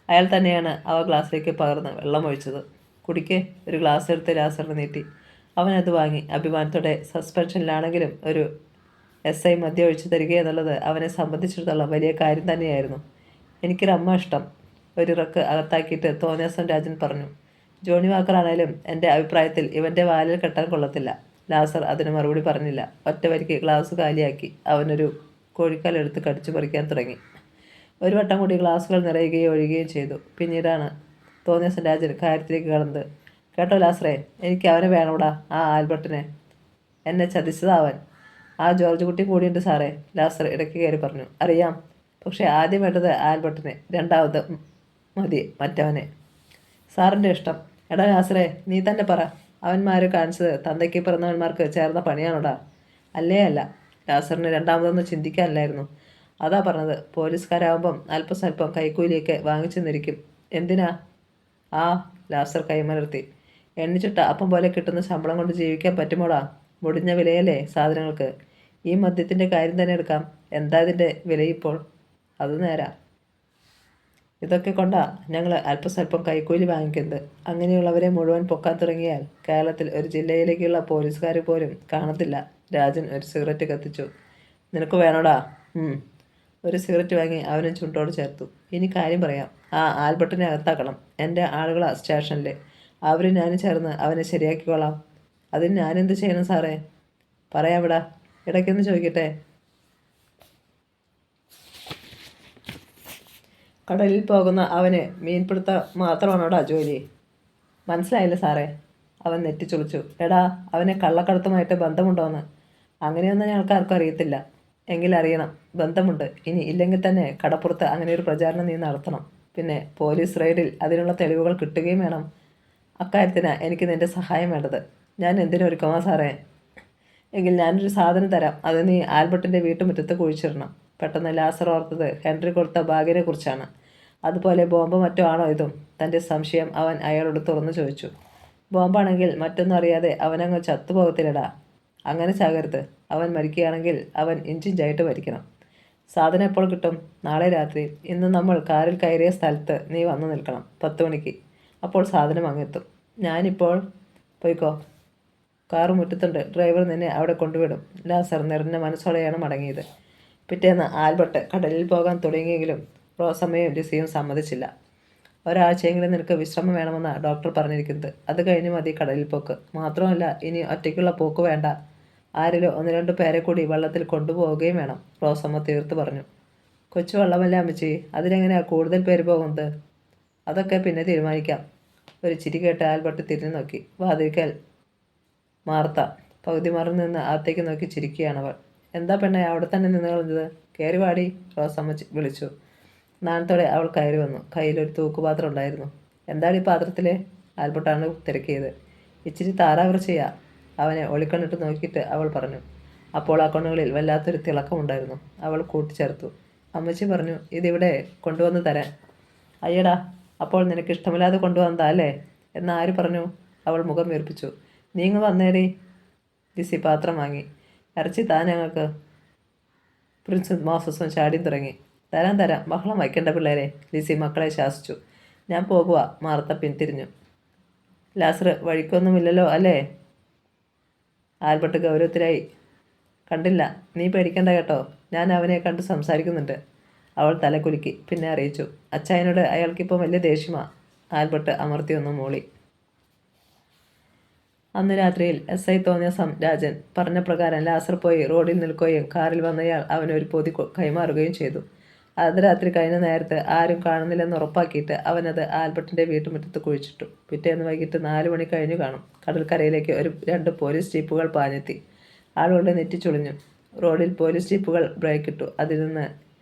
അയാൾ തന്നെയാണ് അവ ഗ്ലാസ്സിലേക്ക് പകർന്ന് വെള്ളമൊഴിച്ചത്. കുടിക്കേ. ഒരു ഗ്ലാസ് എടുത്ത് ലാസറിന് നീട്ടി. അവനത് വാങ്ങി. അഭിമാനത്തോടെ. സസ്പെൻഷനിലാണെങ്കിലും ഒരു SI മദ്യം ഒഴിച്ചു തരിക എന്നുള്ളത് അവനെ സംബന്ധിച്ചിടത്തോളം വലിയ കാര്യം തന്നെയായിരുന്നു. എനിക്കൊരമ്മ ഇഷ്ടം. ഒരു ഇറക്ക് അകത്താക്കിയിട്ട് തോന്നിയാസം രാജൻ പറഞ്ഞു. ജോണി വാക്കറാണേലും എൻ്റെ അഭിപ്രായത്തിൽ ഇവൻ്റെ വാലിൽ കെട്ടാൻ കൊള്ളത്തില്ല. ലാസർ അതിന് മറുപടി പറഞ്ഞില്ല. ഒറ്റ വരിക്ക് ഗ്ലാസ് കാലിയാക്കി. അവനൊരു കോഴിക്കാലെടുത്ത് കടിച്ചു പറിക്കാൻ തുടങ്ങി. ഒരു വട്ടം കൂടി ഗ്ലാസുകൾ നിറയുകയും ഒഴുകുകയും ചെയ്തു. പിന്നീടാണ് തോന്നിയ രാജൻ കാര്യത്തിലേക്ക് കടന്നത്. കേട്ടോ ലാസറേ, എനിക്ക് അവനെ വേണോടാ, ആ ആൽബർട്ടിനെ. എന്നെ ചതിച്ചതാവൻ. ആ ജോർജ് കുട്ടി കൂടിയുണ്ട് സാറേ, ലാസർ ഇടയ്ക്ക് കയറി പറഞ്ഞു. അറിയാം, പക്ഷേ ആദ്യം വേണ്ടത് ആൽബർട്ടിനെ, രണ്ടാമത് മതി മറ്റവനെ. സാറിൻ്റെ ഇഷ്ടം. എടാ ലാസറേ, നീ തന്നെ പറ, അവന്മാർ കാണിച്ചത് തന്തയ്ക്ക് പിറന്നവന്മാർക്ക് ചേർന്ന പണിയാണോടാ? അല്ലേ അല്ല. ലാസറിന് രണ്ടാമതൊന്നും ചിന്തിക്കാനില്ലായിരുന്നു. അതാ പറഞ്ഞത്, പോലീസുകാരാകുമ്പം അല്പസ്വല്പം കൈക്കൂലിയൊക്കെ വാങ്ങിച്ചു നിരിക്കും. എന്തിനാ? ആ, ലാസർ കൈമലർത്തി. എണ്ണിച്ചിട്ട അപ്പം പോലെ കിട്ടുന്ന ശമ്പളം കൊണ്ട് ജീവിക്കാൻ പറ്റുമോടാ? മുടിഞ്ഞ വിലയല്ലേ സാധനങ്ങൾക്ക്. ഈ മദ്യത്തിൻ്റെ കാര്യം തന്നെ എടുക്കാം. എന്താ ഇതിൻ്റെ വില ഇപ്പോൾ? അത് നേരാ. ഇതൊക്കെ കൊണ്ടാ ഞങ്ങൾ അല്പസ്വല്പം കൈക്കൂലി വാങ്ങിക്കുന്നത്. അങ്ങനെയുള്ളവരെ മുഴുവൻ പൊക്കാൻ തുടങ്ങിയാൽ കേരളത്തിൽ ഒരു ജില്ലയിലേക്കുള്ള പോലീസുകാർ പോലും കാണത്തില്ല. രാജൻ ഒരു സിഗരറ്റ് കത്തിച്ചു. നിനക്ക് വേണോടാ? ഒരു സിഗരറ്റ് വാങ്ങി അവനും ചുണ്ടോട് ചേർത്തു. ഇനി കാര്യം പറയാം. ആ ആൽബർട്ടിനെ അകത്താക്കണം. എൻ്റെ ആളുകളാ സ്റ്റേഷനിൽ. അവരും ഞാനും ചേർന്ന് അവനെ ശരിയാക്കിക്കോളാം. അതിന് ഞാനെന്ത് ചെയ്യണം സാറേ? പറയാം വിടാ. ഇടയ്ക്കൊന്ന് ചോദിക്കട്ടെ, കടലിൽ പോകുന്ന അവന് മീൻപിടുത്തം മാത്രമാണോടാ ജോലി? മനസ്സിലായില്ല സാറേ. അവൻ നെറ്റിച്ചുളിച്ചു. എടാ, അവനെ കള്ളക്കടത്തുമായിട്ട് ബന്ധമുണ്ടോയെന്ന്? അങ്ങനെയൊന്നും ഞങ്ങൾക്ക് ആർക്കും അറിയത്തില്ല. എങ്കിലറിയണം. ബന്ധമുണ്ട്. ഇനി ഇല്ലെങ്കിൽ തന്നെ കടപ്പുറത്ത് അങ്ങനെ ഒരു പ്രചാരണം നീ നടത്തണം. പിന്നെ പോലീസ് റെയ്ഡിൽ അതിനുള്ള തെളിവുകൾ കിട്ടുകയും വേണം. അക്കാര്യത്തിന് എനിക്ക് നിൻ്റെ സഹായം വേണ്ടത്. ഞാൻ എന്തിനൊരുക്കമാ സാറേ? എങ്കിൽ ഞാനൊരു സാധനം തരാം. അത് നീ ആൽബർട്ടിൻ്റെ വീട്ടുമുറ്റത്ത് കുഴിച്ചിടണം. പെട്ടെന്ന് ലാസർ ഓർത്തത് ഹെൻറി കൊടുത്ത ബാഗിനെ കുറിച്ചാണ്. അതുപോലെ ബോംബ് മറ്റോ ആണോ ഇതും? തൻ്റെ സംശയം അവൻ അയാളോട് തുറന്നു ചോദിച്ചു. ബോംബാണെങ്കിൽ മറ്റൊന്നും അറിയാതെ അവനങ്ങ് ചത്തുപോകത്തില്ലടാ. അങ്ങനെ ചാകരുത്. അവൻ മരിക്കുകയാണെങ്കിൽ അവൻ ഇഞ്ചിഞ്ചായിട്ട് മരിക്കണം. സാധനം എപ്പോൾ കിട്ടും? നാളെ രാത്രി. ഇന്ന് നമ്മൾ കാറിൽ കയറിയ സ്ഥലത്ത് നീ വന്നു നിൽക്കണം 10 മണിക്ക്. അപ്പോൾ സാധനം അങ്ങെത്തും. ഞാനിപ്പോൾ പോയിക്കോ. കാറ് മുറ്റത്തുണ്ട്. ഡ്രൈവർ നിന്നെ അവിടെ കൊണ്ടുവിടും. ലാസർ നിറഞ്ഞ മനസ്സോടെയാണ് മടങ്ങിയത്. പിറ്റേന്ന് ആൽബർട്ട് കടലിൽ പോകാൻ തുടങ്ങിയെങ്കിലും റോസമ്മയും ലിസിയും സമ്മതിച്ചില്ല. ഒരാഴ്ചയെങ്കിലും നിനക്ക് വിശ്രമം വേണമെന്നാ ഡോക്ടർ പറഞ്ഞിരിക്കുന്നത്. അത് കഴിഞ്ഞ് മതി കടലിൽ പോക്ക്. മാത്രമല്ല, ഇനി ഒറ്റയ്ക്കുള്ള പോക്ക് വേണ്ട. ആരിലോ 1-2 പേരെ കൂടി വെള്ളത്തിൽ കൊണ്ടുപോവുകയും വേണം, റോസമ്മ തീർത്ത് പറഞ്ഞു. കൊച്ചു വെള്ളമല്ല അമ്മച്ചി, അതിലെങ്ങനെയാ കൂടുതൽ പേര് പോകുന്നത്? അതൊക്കെ പിന്നെ തീരുമാനിക്കാം. ഒരു ചിരി കേട്ട് ആൽബർട്ട് തിരിഞ്ഞു നോക്കി. വാതിൽക്കൽ മാർത്ത പകുതി മറന്നു നിന്ന് അകത്തേക്ക് നോക്കി ചിരിക്കുകയാണവൾ. എന്താ പെണ്ണെ അവിടെ തന്നെ നിന്ന് കളഞ്ഞത്? കയറി വാടി, റോസമ്മ വിളിച്ചു. നാണത്തോടെ അവൾ കയറി വന്നു. കയ്യിലൊരു തൂക്കുപാത്രം ഉണ്ടായിരുന്നു. എന്താണ് ഈ പാത്രത്തിലെ? ആൽബർട്ടാണ് തിരക്കിയത്. ഇച്ചിരി താറാവിറച്ചിയാ. അവനെ ഒളിക്കണ്ണിട്ട് നോക്കിയിട്ട് അവൾ പറഞ്ഞു. അപ്പോൾ ആ കണ്ണുകളിൽ വല്ലാത്തൊരു തിളക്കമുണ്ടായിരുന്നു. അവൾ കൂട്ടിച്ചേർത്തു. അമ്മച്ചി പറഞ്ഞു ഇതിവിടെ കൊണ്ടുവന്ന് തരാൻ. അയ്യടാ, അപ്പോൾ നിനക്ക് ഇഷ്ടമില്ലാതെ കൊണ്ടുവന്നതാ അല്ലേ? എന്നാര് പറഞ്ഞു? അവൾ മുഖം വീർപ്പിച്ചു. നീങ്ങ് വന്നേടി. ലിസി പാത്രം വാങ്ങി. ഇറച്ചി താൻ ഞങ്ങൾക്ക്. പ്രിൻസും മോസസും ചാടിയും തുടങ്ങി. തരാം തരാം, ബഹളം വയ്ക്കേണ്ട പിള്ളേരെ, ലിസി മക്കളെ ശാസിച്ചു. ഞാൻ പോകുക. മാർത്ത പിന്തിരിഞ്ഞു. ലാസർ വഴിക്കൊന്നുമില്ലല്ലോ അല്ലേ? ആൽബർട്ട് ഗൗരവത്തിലായി. കണ്ടില്ല. നീ പേടിക്കണ്ട കേട്ടോ, ഞാൻ അവനെ കണ്ട് സംസാരിക്കുന്നുണ്ട്. അവൾ തലകുലുക്കി. പിന്നെ അറിയിച്ചു. അച്ചായനോട് അയാൾക്കിപ്പോൾ വലിയ ദേഷ്യമാ. ആൽബർട്ട് അമർത്തിയൊന്ന് മൂളി. അന്ന് രാത്രിയിൽ SI തോന്നിയ രാജൻ പറഞ്ഞ പ്രകാരം ലാസർ പോയി റോഡിൽ നിൽക്കുകയും കാറിൽ വന്നയാൾ അവനൊരു പൊതി കൈമാറുകയും ചെയ്തു. അർദ്ധരാത്രി കഴിഞ്ഞ നേരത്ത് ആരും കാണുന്നില്ലെന്ന് ഉറപ്പാക്കിയിട്ട് അവനത് ആൽബർട്ടിൻ്റെ വീട്ടുമുറ്റത്ത് കുഴിച്ചിട്ടു. പിറ്റേന്ന് വൈകിട്ട് 4 മണി കഴിഞ്ഞു കാണും. കടൽക്കരയിലേക്ക് 2 പോലീസ് ജീപ്പുകൾ പാഞ്ഞെത്തി. ആളുകളുടെ നെറ്റി ചുളിഞ്ഞു. റോഡിൽ പോലീസ് ജീപ്പുകൾ ബ്രേക്കിട്ടു. അതിൽ നിന്ന്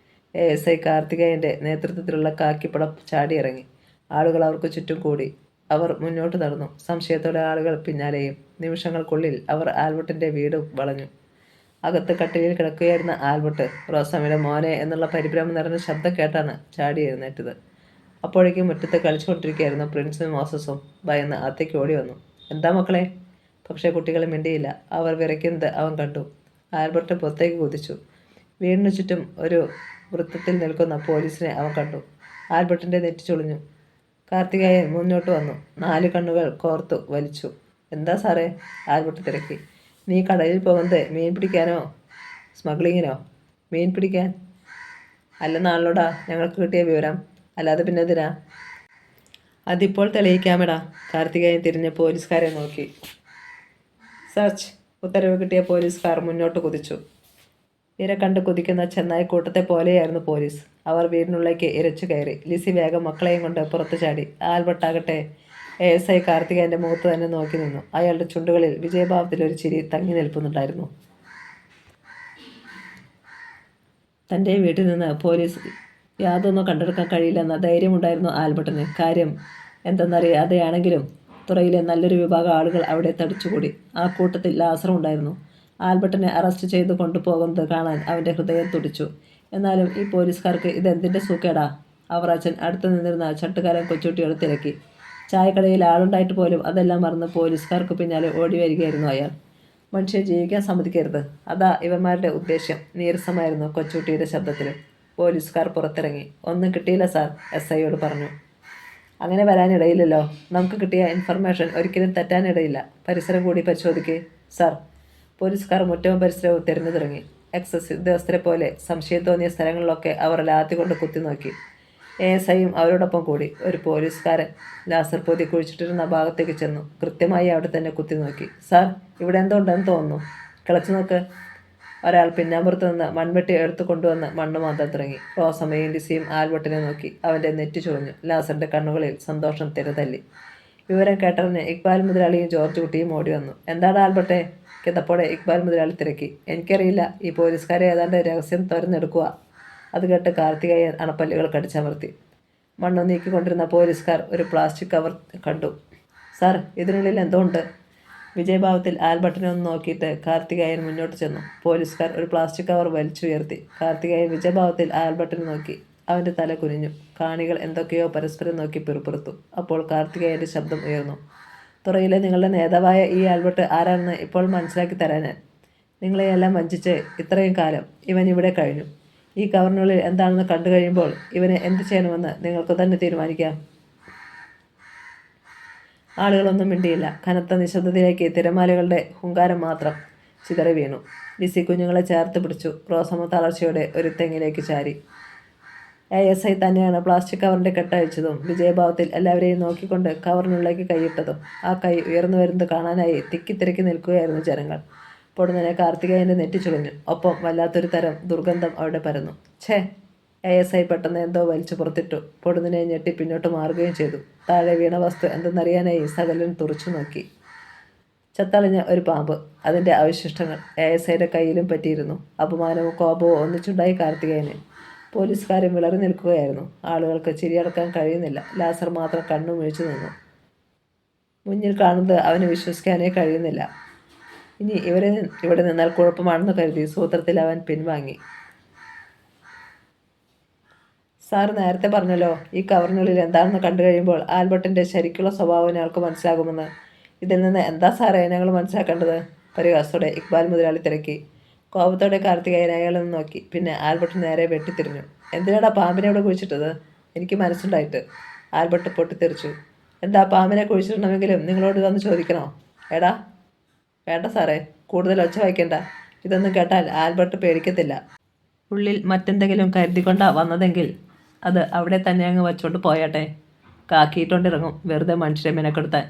ASI കാർത്തികേയൻ്റെ നേതൃത്വത്തിലുള്ള കാക്കിപ്പട ചാടിയിറങ്ങി. ആളുകൾ അവർക്ക് ചുറ്റും കൂടി. അവർ മുന്നോട്ട് നടന്നു. സംശയത്തോടെ ആളുകൾ പിന്നാലെയും. നിമിഷങ്ങൾക്കുള്ളിൽ അവർ ആൽബർട്ടിൻ്റെ വീട് വളഞ്ഞു. അകത്ത് കട്ടിലിൽ കിടക്കുകയായിരുന്ന ആൽബർട്ട് റോസമ്മയുടെ മോനെ എന്നുള്ള പരിഭ്രമം നിറഞ്ഞ ശബ്ദം കേട്ടാണ് ചാടി എഴുന്നേറ്റത്. അപ്പോഴേക്കും മുറ്റത്ത് കളിച്ചുകൊണ്ടിരിക്കുകയായിരുന്നു പ്രിൻസും മോസസും ഭയന്ന് അകത്തേക്ക് ഓടി വന്നു. എന്താ മക്കളെ? പക്ഷേ കുട്ടികൾ മിണ്ടിയില്ല. അവർ വിറയ്ക്കുന്നത് അവൻ കണ്ടു. ആൽബർട്ട് പുറത്തേക്ക് കുതിച്ചു. വീടിനു ചുറ്റും ഒരു വൃത്തത്തിൽ നിൽക്കുന്ന പോലീസിനെ അവൻ കണ്ടു. ആൽബർട്ടിൻ്റെ നെറ്റി ചുളിഞ്ഞു. കാർത്തികേയൻ മുന്നോട്ട് വന്നു. 4 കണ്ണുകൾ കോർത്തു വലിച്ചു. എന്താ സാറേ? ആൽബർട്ട് തിരക്കി. നീ കടലിൽ പോകുന്നത് മീൻ പിടിക്കാനോ സ്മഗ്ലിങ്ങിനോ? മീൻ പിടിക്കാൻ അല്ലെന്നാണല്ലോടാ ഞങ്ങൾക്ക് കിട്ടിയ വിവരം. അല്ലാതെ പിന്നെ എന്തിനാ? അതിപ്പോൾ തെളിയിക്കാമെടാ. കാർത്തികേയൻ തിരിഞ്ഞ് പോലീസുകാരെ നോക്കി. സെർച്ച് ഉത്തരവ് കിട്ടിയ പോലീസുകാർ മുന്നോട്ട് കുതിച്ചു. ഇര കണ്ട് കുതിക്കുന്ന ചെന്നായി കൂട്ടത്തെ പോലെയായിരുന്നു പോലീസ്. അവർ വീടിനുള്ളിലേക്ക് ഇരച്ചു കയറി. ലിസി വേഗം മക്കളെയും കൊണ്ട് പുറത്തു ചാടി. ആൽബർട്ടാകട്ടെ ASI കാർത്തികേയൻ്റെ മുഖത്ത് തന്നെ നോക്കി നിന്നു. അയാളുടെ ചുണ്ടുകളിൽ വിജയഭാവത്തിൽ ഒരു ചിരി തങ്ങി നിൽക്കുന്നുണ്ടായിരുന്നു. തൻ്റെ വീട്ടിൽ നിന്ന് പോലീസ് യാതൊന്നും കണ്ടെടുക്കാൻ കഴിയില്ലെന്ന ധൈര്യമുണ്ടായിരുന്നു ആൽബർട്ടിന്. കാര്യം എന്തെന്നറിയാതെയാണെങ്കിലും തുറയിലെ നല്ലൊരു വിഭാഗം ആളുകൾ അവിടെ തടിച്ചുകൂടി. ആ കൂട്ടത്തിൽ ലാസറും ഉണ്ടായിരുന്നു. ആൽബർട്ടിനെ അറസ്റ്റ് ചെയ്ത് കൊണ്ടുപോകുന്നത് കാണാൻ അവൻ്റെ ഹൃദയം തുടിച്ചു. എന്നാലും ഈ പോലീസുകാർക്ക് ഇതെന്തിൻ്റെ സൂക്കേടാ? അവർ അച്ഛൻ അടുത്ത് നിന്നിരുന്ന ചട്ടുകാരൻ കൊച്ചുകുട്ടിയോട് തിരക്കി. ചായക്കടയിൽ ആളുണ്ടായിട്ട് പോലും അതെല്ലാം മറന്ന് പോലീസുകാർക്ക് പിന്നാലെ ഓടി വരികയായിരുന്നു അയാൾ. മനുഷ്യൻ ജീവിക്കാൻ സമ്മതിക്കരുത്, അതാ ഇവന്മാരുടെ ഉദ്ദേശ്യം. നീരസമായിരുന്നു കൊച്ചുകുട്ടിയുടെ ശബ്ദത്തിലും. പോലീസുകാർ പുറത്തിറങ്ങി. ഒന്നും കിട്ടിയില്ല സാർ, SIയോട് പറഞ്ഞു. അങ്ങനെ വരാനിടയില്ലല്ലോ. നമുക്ക് കിട്ടിയ ഇൻഫർമേഷൻ ഒരിക്കലും തെറ്റാനിടയില്ല. പരിസരം കൂടി പരിശോധിക്കേ സാർ. പോലീസുകാർ മുറ്റവും പരിസരവും തിരഞ്ഞു തുടങ്ങി. എക്സൈസ് ഉദ്യോഗസ്ഥരെ പോലെ സംശയം തോന്നിയ സ്ഥലങ്ങളിലൊക്കെ അവർ ലാത്തികൊണ്ട് കുത്തിനോക്കി. ASIയും അവരോടൊപ്പം കൂടി. ഒരു പോലീസുകാരൻ ലാസർ പൊതി കുഴിച്ചിട്ടിരുന്ന ഭാഗത്തേക്ക് ചെന്നു. കൃത്യമായി അവിടെ തന്നെ കുത്തിനോക്കി. സാർ, ഇവിടെ എന്തുണ്ടെന്ന് തോന്നുന്നു, കിളച്ചു നോക്ക്. ഒരാൾ പിന്നാമ്പുറത്ത് നിന്ന് മൺവെട്ടി എടുത്തു കൊണ്ടുവന്ന് മണ്ണ് മാന്താൻ തുടങ്ങി. റോസമ്മയും ലിസിയും ആൽബർട്ടിനെ നോക്കി. അവൻ്റെ നെറ്റി ചുളിഞ്ഞു. ലാസറിൻ്റെ കണ്ണുകളിൽ സന്തോഷം തിരതല്ലി. വിവരം കേട്ടറിഞ്ഞ് ഇക്ബാൽ മുതലാളിയും ജോർജ് കുട്ടിയും ഓടി വന്നു. എന്താണ് ആൽബർട്ടെ? കിതപ്പോടെ ഇക്ബാൽ മുതലാളി തിരക്കി. എനിക്കറിയില്ല, ഈ പോലീസുകാരെ ഏതാണ്ട് രഹസ്യം തുറന്നെടുക്കുക. അത് കേട്ട് കാർത്തികേയൻ അണപ്പല്ലുകൾ കടിച്ചമർത്തി. മണ്ണ് നീക്കിക്കൊണ്ടിരുന്ന പോലീസുകാർ ഒരു പ്ലാസ്റ്റിക് കവർ കണ്ടു. സാർ, ഇതിനുള്ളിൽ എന്തോ ഉണ്ട്. വിജയഭാവത്തിൽ ആൽബർട്ടിനെ ഒന്ന് നോക്കിയിട്ട് കാർത്തികേയൻ മുന്നോട്ട് ചെന്നു. പോലീസുകാർ ഒരു പ്ലാസ്റ്റിക് കവർ വലിച്ചുയർത്തി. കാർത്തികേയൻ വിജയഭാവത്തിൽ ആൽബർട്ടിനെ നോക്കി. അവൻ്റെ തല കുനിഞ്ഞു. കാണികൾ എന്തൊക്കെയോ പരസ്പരം നോക്കി പിറുപിറുത്തു. അപ്പോൾ കാർത്തികേയൻ്റെ ശബ്ദം ഉയർന്നു. തുറയിലെ നിങ്ങളുടെ നേതാവായ ഈ ആൽബർട്ട് ആരാണെന്ന് ഇപ്പോൾ മനസ്സിലാക്കി തരാൻ ഞാൻ. നിങ്ങളെയെല്ലാം വഞ്ചിച്ച് ഇത്രയും കാലം ഇവൻ ഇവിടെ കഴിഞ്ഞു. ഈ കവറിനുള്ളിൽ എന്താണെന്ന് കണ്ടു കഴിയുമ്പോൾ ഇവനെ എന്ത് ചെയ്യണമെന്ന് നിങ്ങൾക്ക് തന്നെ തീരുമാനിക്കാം. ആളുകളൊന്നും മിണ്ടിയില്ല. കനത്ത നിശബ്ദതയിലേക്ക് തിരമാലകളുടെ ഹുങ്കാരം മാത്രം ചിതറി വീണു. ലിസി കുഞ്ഞുങ്ങളെ ചേർത്ത് പിടിച്ചു. റോസമ്മ തളർച്ചയോടെ ഒരു തെങ്ങിലേക്ക് ചാരി. ASI തന്നെയാണ് പ്ലാസ്റ്റിക് കവറിൻ്റെ കെട്ടഴിച്ചതും വിജയഭാവത്തിൽ എല്ലാവരെയും നോക്കിക്കൊണ്ട് കവറിനുള്ളിലേക്ക് കൈയിട്ടതും. ആ കൈ ഉയർന്നു വരുന്നത് കാണാനായി തിക്കിത്തിരക്കി നിൽക്കുകയായിരുന്നു ജനങ്ങൾ. പൊടുന്നനെ കാർത്തികേയൻ്റെ നെറ്റി ചുളിഞ്ഞു. ഒപ്പം വല്ലാത്തൊരു തരം ദുർഗന്ധം അവിടെ പരന്നു. ഛേ! ASI പെട്ടെന്ന് എന്തോ വലിച്ചു പുറത്തിട്ടു. പൊടുന്നനെ ഞെട്ടി പിന്നോട്ട് മാറുകയും ചെയ്തു. താഴെ വീണ വസ്തു എന്തെന്നറിയാനായി സകലൻ തുറച്ചു നോക്കി. ചത്തളിഞ്ഞ ഒരു പാമ്പ്. അതിൻ്റെ അവശിഷ്ടങ്ങൾ ASIയുടെ കയ്യിലും പറ്റിയിരുന്നു. അപമാനവും കോപവും ഒന്നിച്ചുണ്ടായി കാർത്തികേയന്. പോലീസുകാരും വിളറി നിൽക്കുകയായിരുന്നു. ആളുകൾക്ക് ചിരിയടക്കാൻ കഴിയുന്നില്ല. ലാസർ മാത്രം കണ്ണു വീഴ്ച നിന്നു. മുന്നിൽ കാണുന്നത് അവന് വിശ്വസിക്കാനേ കഴിയുന്നില്ല. ഇനി ഇവിടെ നിന്നാൽ കുഴപ്പമാണെന്ന് കരുതി സൂത്രത്തിൽ അവൻ പിൻവാങ്ങി. സാർ നേരത്തെ പറഞ്ഞല്ലോ, ഈ കവറിനുള്ളിൽ എന്താണെന്ന് കണ്ടു കഴിയുമ്പോൾ ആൽബർട്ടിൻ്റെ ശരിക്കുള്ള സ്വഭാവം ഞങ്ങൾക്ക് മനസ്സിലാകുമെന്ന്. ഇതിൽ നിന്ന് എന്താ സാറേ ഞങ്ങൾ മനസ്സിലാക്കേണ്ടത്? പരിഹാസത്തോടെ ഇക്ബാൽ മുതലാളി തിരക്കി. കോപത്തോടെ കാർത്തികേയൻ അയാളെ നോക്കി. പിന്നെ ആൽബർട്ട് നേരെ വെട്ടിത്തിരിഞ്ഞു. എന്തിനാടാ പാമ്പിനെ ഇവിടെ കുഴിച്ചിട്ടത്? എനിക്ക് മനസ്സുണ്ടായിട്ട്. ആൽബർട്ട് പൊട്ടിത്തെറിച്ചു. എന്താ, പാമ്പിനെ കുഴിച്ചിടണമെങ്കിലും നിങ്ങളോട് വന്ന് ചോദിക്കണോ? എടാ വേണ്ട സാറേ, കൂടുതൽ ഒച്ച വയ്ക്കണ്ട. ഇതൊന്നും കേട്ടാൽ ആൽബർട്ട് പേടിക്കത്തില്ല. ഉള്ളിൽ മറ്റെന്തെങ്കിലും കരുതിക്കൊണ്ടാ വന്നതെങ്കിൽ അത് അവിടെ തന്നെ അങ്ങ് വച്ചോണ്ട് പോയാട്ടെ. കാക്കിയിട്ടുണ്ടിറങ്ങും വെറുതെ മനുഷ്യരെ മെനക്കെടുത്താൻ.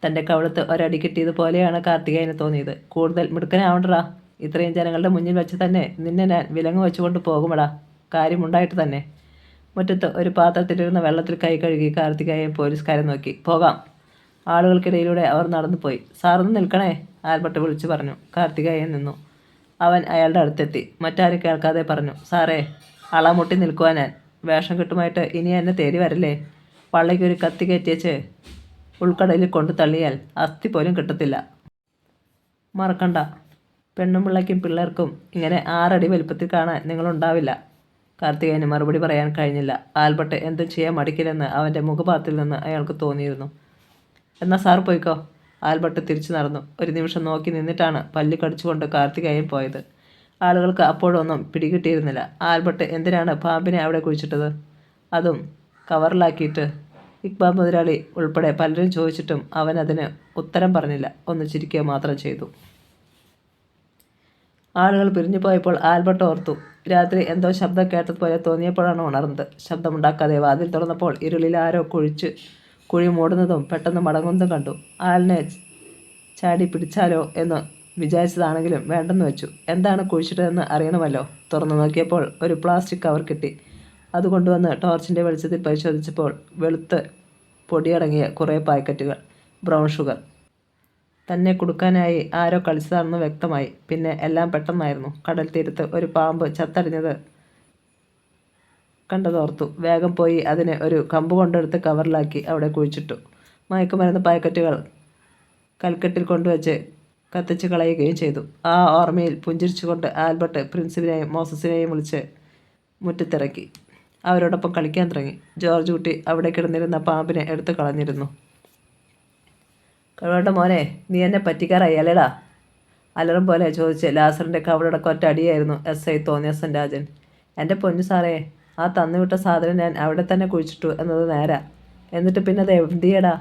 തൻ്റെ കവിളത്ത് ഒരടി കിട്ടിയതുപോലെയാണ് കാർത്തികേയന് തോന്നിയത്. കൂടുതൽ മിടുക്കനാവണ്ടടാ. ഇത്രയും ജനങ്ങളുടെ മുന്നിൽ വെച്ച് തന്നെ നിന്നെ ഞാൻ വിലങ്ങ് വെച്ചുകൊണ്ട് പോകുമടാ. കാര്യമുണ്ടായിട്ട് തന്നെ. മുറ്റത്ത് ഒരു പാത്രത്തിലിരുന്ന വെള്ളത്തിൽ കൈ കഴുകി കാർത്തികേയൻ പോലീസുകാരെ നോക്കി. പോകാം. ആളുകൾക്കിടയിലൂടെ അവർ നടന്നുപോയി. സാറൊന്ന് നിൽക്കണേ, ആൽബർട്ട് വിളിച്ചു പറഞ്ഞു. കാർത്തികേയൻ നിന്നു. അവൻ അയാളുടെ അടുത്തെത്തി. മറ്റാരും കേൾക്കാതെ പറഞ്ഞു. സാറേ, അളമുട്ടി നിൽക്കുവാൻ ഞാൻ. വേഷം കിട്ടുമായിട്ട് ഇനി എന്നെ തേടി വരല്ലേ. പള്ളയ്ക്കൊരു കത്തി കയറ്റിയേച്ച് ഉൾക്കടലിൽ കൊണ്ടു തള്ളിയാൽ അസ്ഥി പോലും കിട്ടത്തില്ല. മറക്കണ്ട, പെണ്ണും പിള്ളയ്ക്കും പിള്ളേർക്കും ഇങ്ങനെ 6 അടി വലിപ്പത്തിൽ കാണാൻ നിങ്ങളുണ്ടാവില്ല. കാർത്തികേയന് മറുപടി പറയാൻ കഴിഞ്ഞില്ല. ആൽബർട്ട് എന്തും ചെയ്യാൻ മടിക്കില്ലെന്ന് അവൻ്റെ മുഖഭാവത്തിൽ നിന്ന് അയാൾക്ക് തോന്നിയിരുന്നു. എന്നാൽ സാർ പോയിക്കോ. ആൽബർട്ട് തിരിച്ചു നടന്നു. ഒരു നിമിഷം നോക്കി നിന്നിട്ടാണ് പല്ല് കടിച്ചുകൊണ്ട് കാർത്തികേയൻ പോയത്. ആളുകൾക്ക് അപ്പോഴൊന്നും പിടികിട്ടിയിരുന്നില്ല. ആൽബർട്ട് എന്തിനാണ് പാമ്പിനെ അവിടെ കുഴിച്ചിട്ടത്, അതും കവറിലാക്കിയിട്ട്? ഇക്ബാൽ മുതലാളി ഉൾപ്പെടെ പലരും ചോദിച്ചിട്ടും അവൻ അതിന് ഉത്തരം പറഞ്ഞില്ല. ഒന്ന് ചിരിക്കുക മാത്രം ചെയ്തു. ആളുകൾ പിരിഞ്ഞു പോയപ്പോൾ ആൽബർട്ട് ഓർത്തു. രാത്രി എന്തോ ശബ്ദം കേട്ടതുപോലെ തോന്നിയപ്പോഴാണ് ഉണർന്നത്. ശബ്ദമുണ്ടാക്കാതെ വാതിൽ തുറന്നപ്പോൾ ഇരുളിൽ ആരോ കുഴി മൂടുന്നതും പെട്ടെന്ന് മടങ്ങുന്നതും കണ്ടു. ആളിനെ ചാടി പിടിച്ചാലോ എന്ന് വിചാരിച്ചതാണെങ്കിലും വേണ്ടെന്ന് വെച്ചു. എന്താണ് കുഴിച്ചിട്ടതെന്ന് അറിയണമല്ലോ. തുറന്നു നോക്കിയപ്പോൾ ഒരു പ്ലാസ്റ്റിക് കവർ കിട്ടി. അത് കൊണ്ടുവന്ന് ടോർച്ചിൻ്റെ വെളിച്ചത്തിൽ പരിശോധിച്ചപ്പോൾ വെളുത്ത് പൊടിയടങ്ങിയ കുറേ പാക്കറ്റുകൾ. Brown sugar. തന്നെ കുടുക്കാനായി ആരോ കളിച്ചതാണെന്ന് വ്യക്തമായി. പിന്നെ എല്ലാം പെട്ടെന്നായിരുന്നു. കടൽ തീരത്ത് ഒരു പാമ്പ് ചത്തടിഞ്ഞത് കണ്ടതോർത്തു. വേഗം പോയി അതിനെ ഒരു കമ്പ് കൊണ്ടെടുത്ത് കവറിലാക്കി അവിടെ കുഴിച്ചിട്ടു. മയക്കുമരുന്ന് പാക്കറ്റുകൾ കൽക്കെട്ടിൽ കൊണ്ടുവച്ച് കത്തിച്ച് കളയുകയും ചെയ്തു. ആ ഓർമ്മയിൽ പുഞ്ചിരിച്ചുകൊണ്ട് ആൽബർട്ട് പ്രിൻസിപ്പിനെയും മോസസിനെയും വിളിച്ച് മുറ്റത്തിറക്കി. അവരോടൊപ്പം കളിക്കാൻ തുടങ്ങി. ജോർജ് കുട്ടി അവിടെ കിടന്നിരുന്ന പാമ്പിനെ എടുത്തു കളഞ്ഞിരുന്നു. കഴിവണ്ട മോനെ, നീ എന്നെ പറ്റിക്കാറായി അല്ലേടാ? അലറും പോലെ ചോദിച്ച് ലാസറിൻ്റെ കവളടക്കം ഒറ്റ അടിയായിരുന്നു SI തോന്നിയസൻ രാജൻ. എൻ്റെ പൊന്നു സാറേ, ആ തന്നുവിട്ട സാധനം ഞാൻ അവിടെ തന്നെ കുഴിച്ചിട്ടു എന്നത് നേരാ. എന്നിട്ട് പിന്നെ അത് എന്തിയടാ?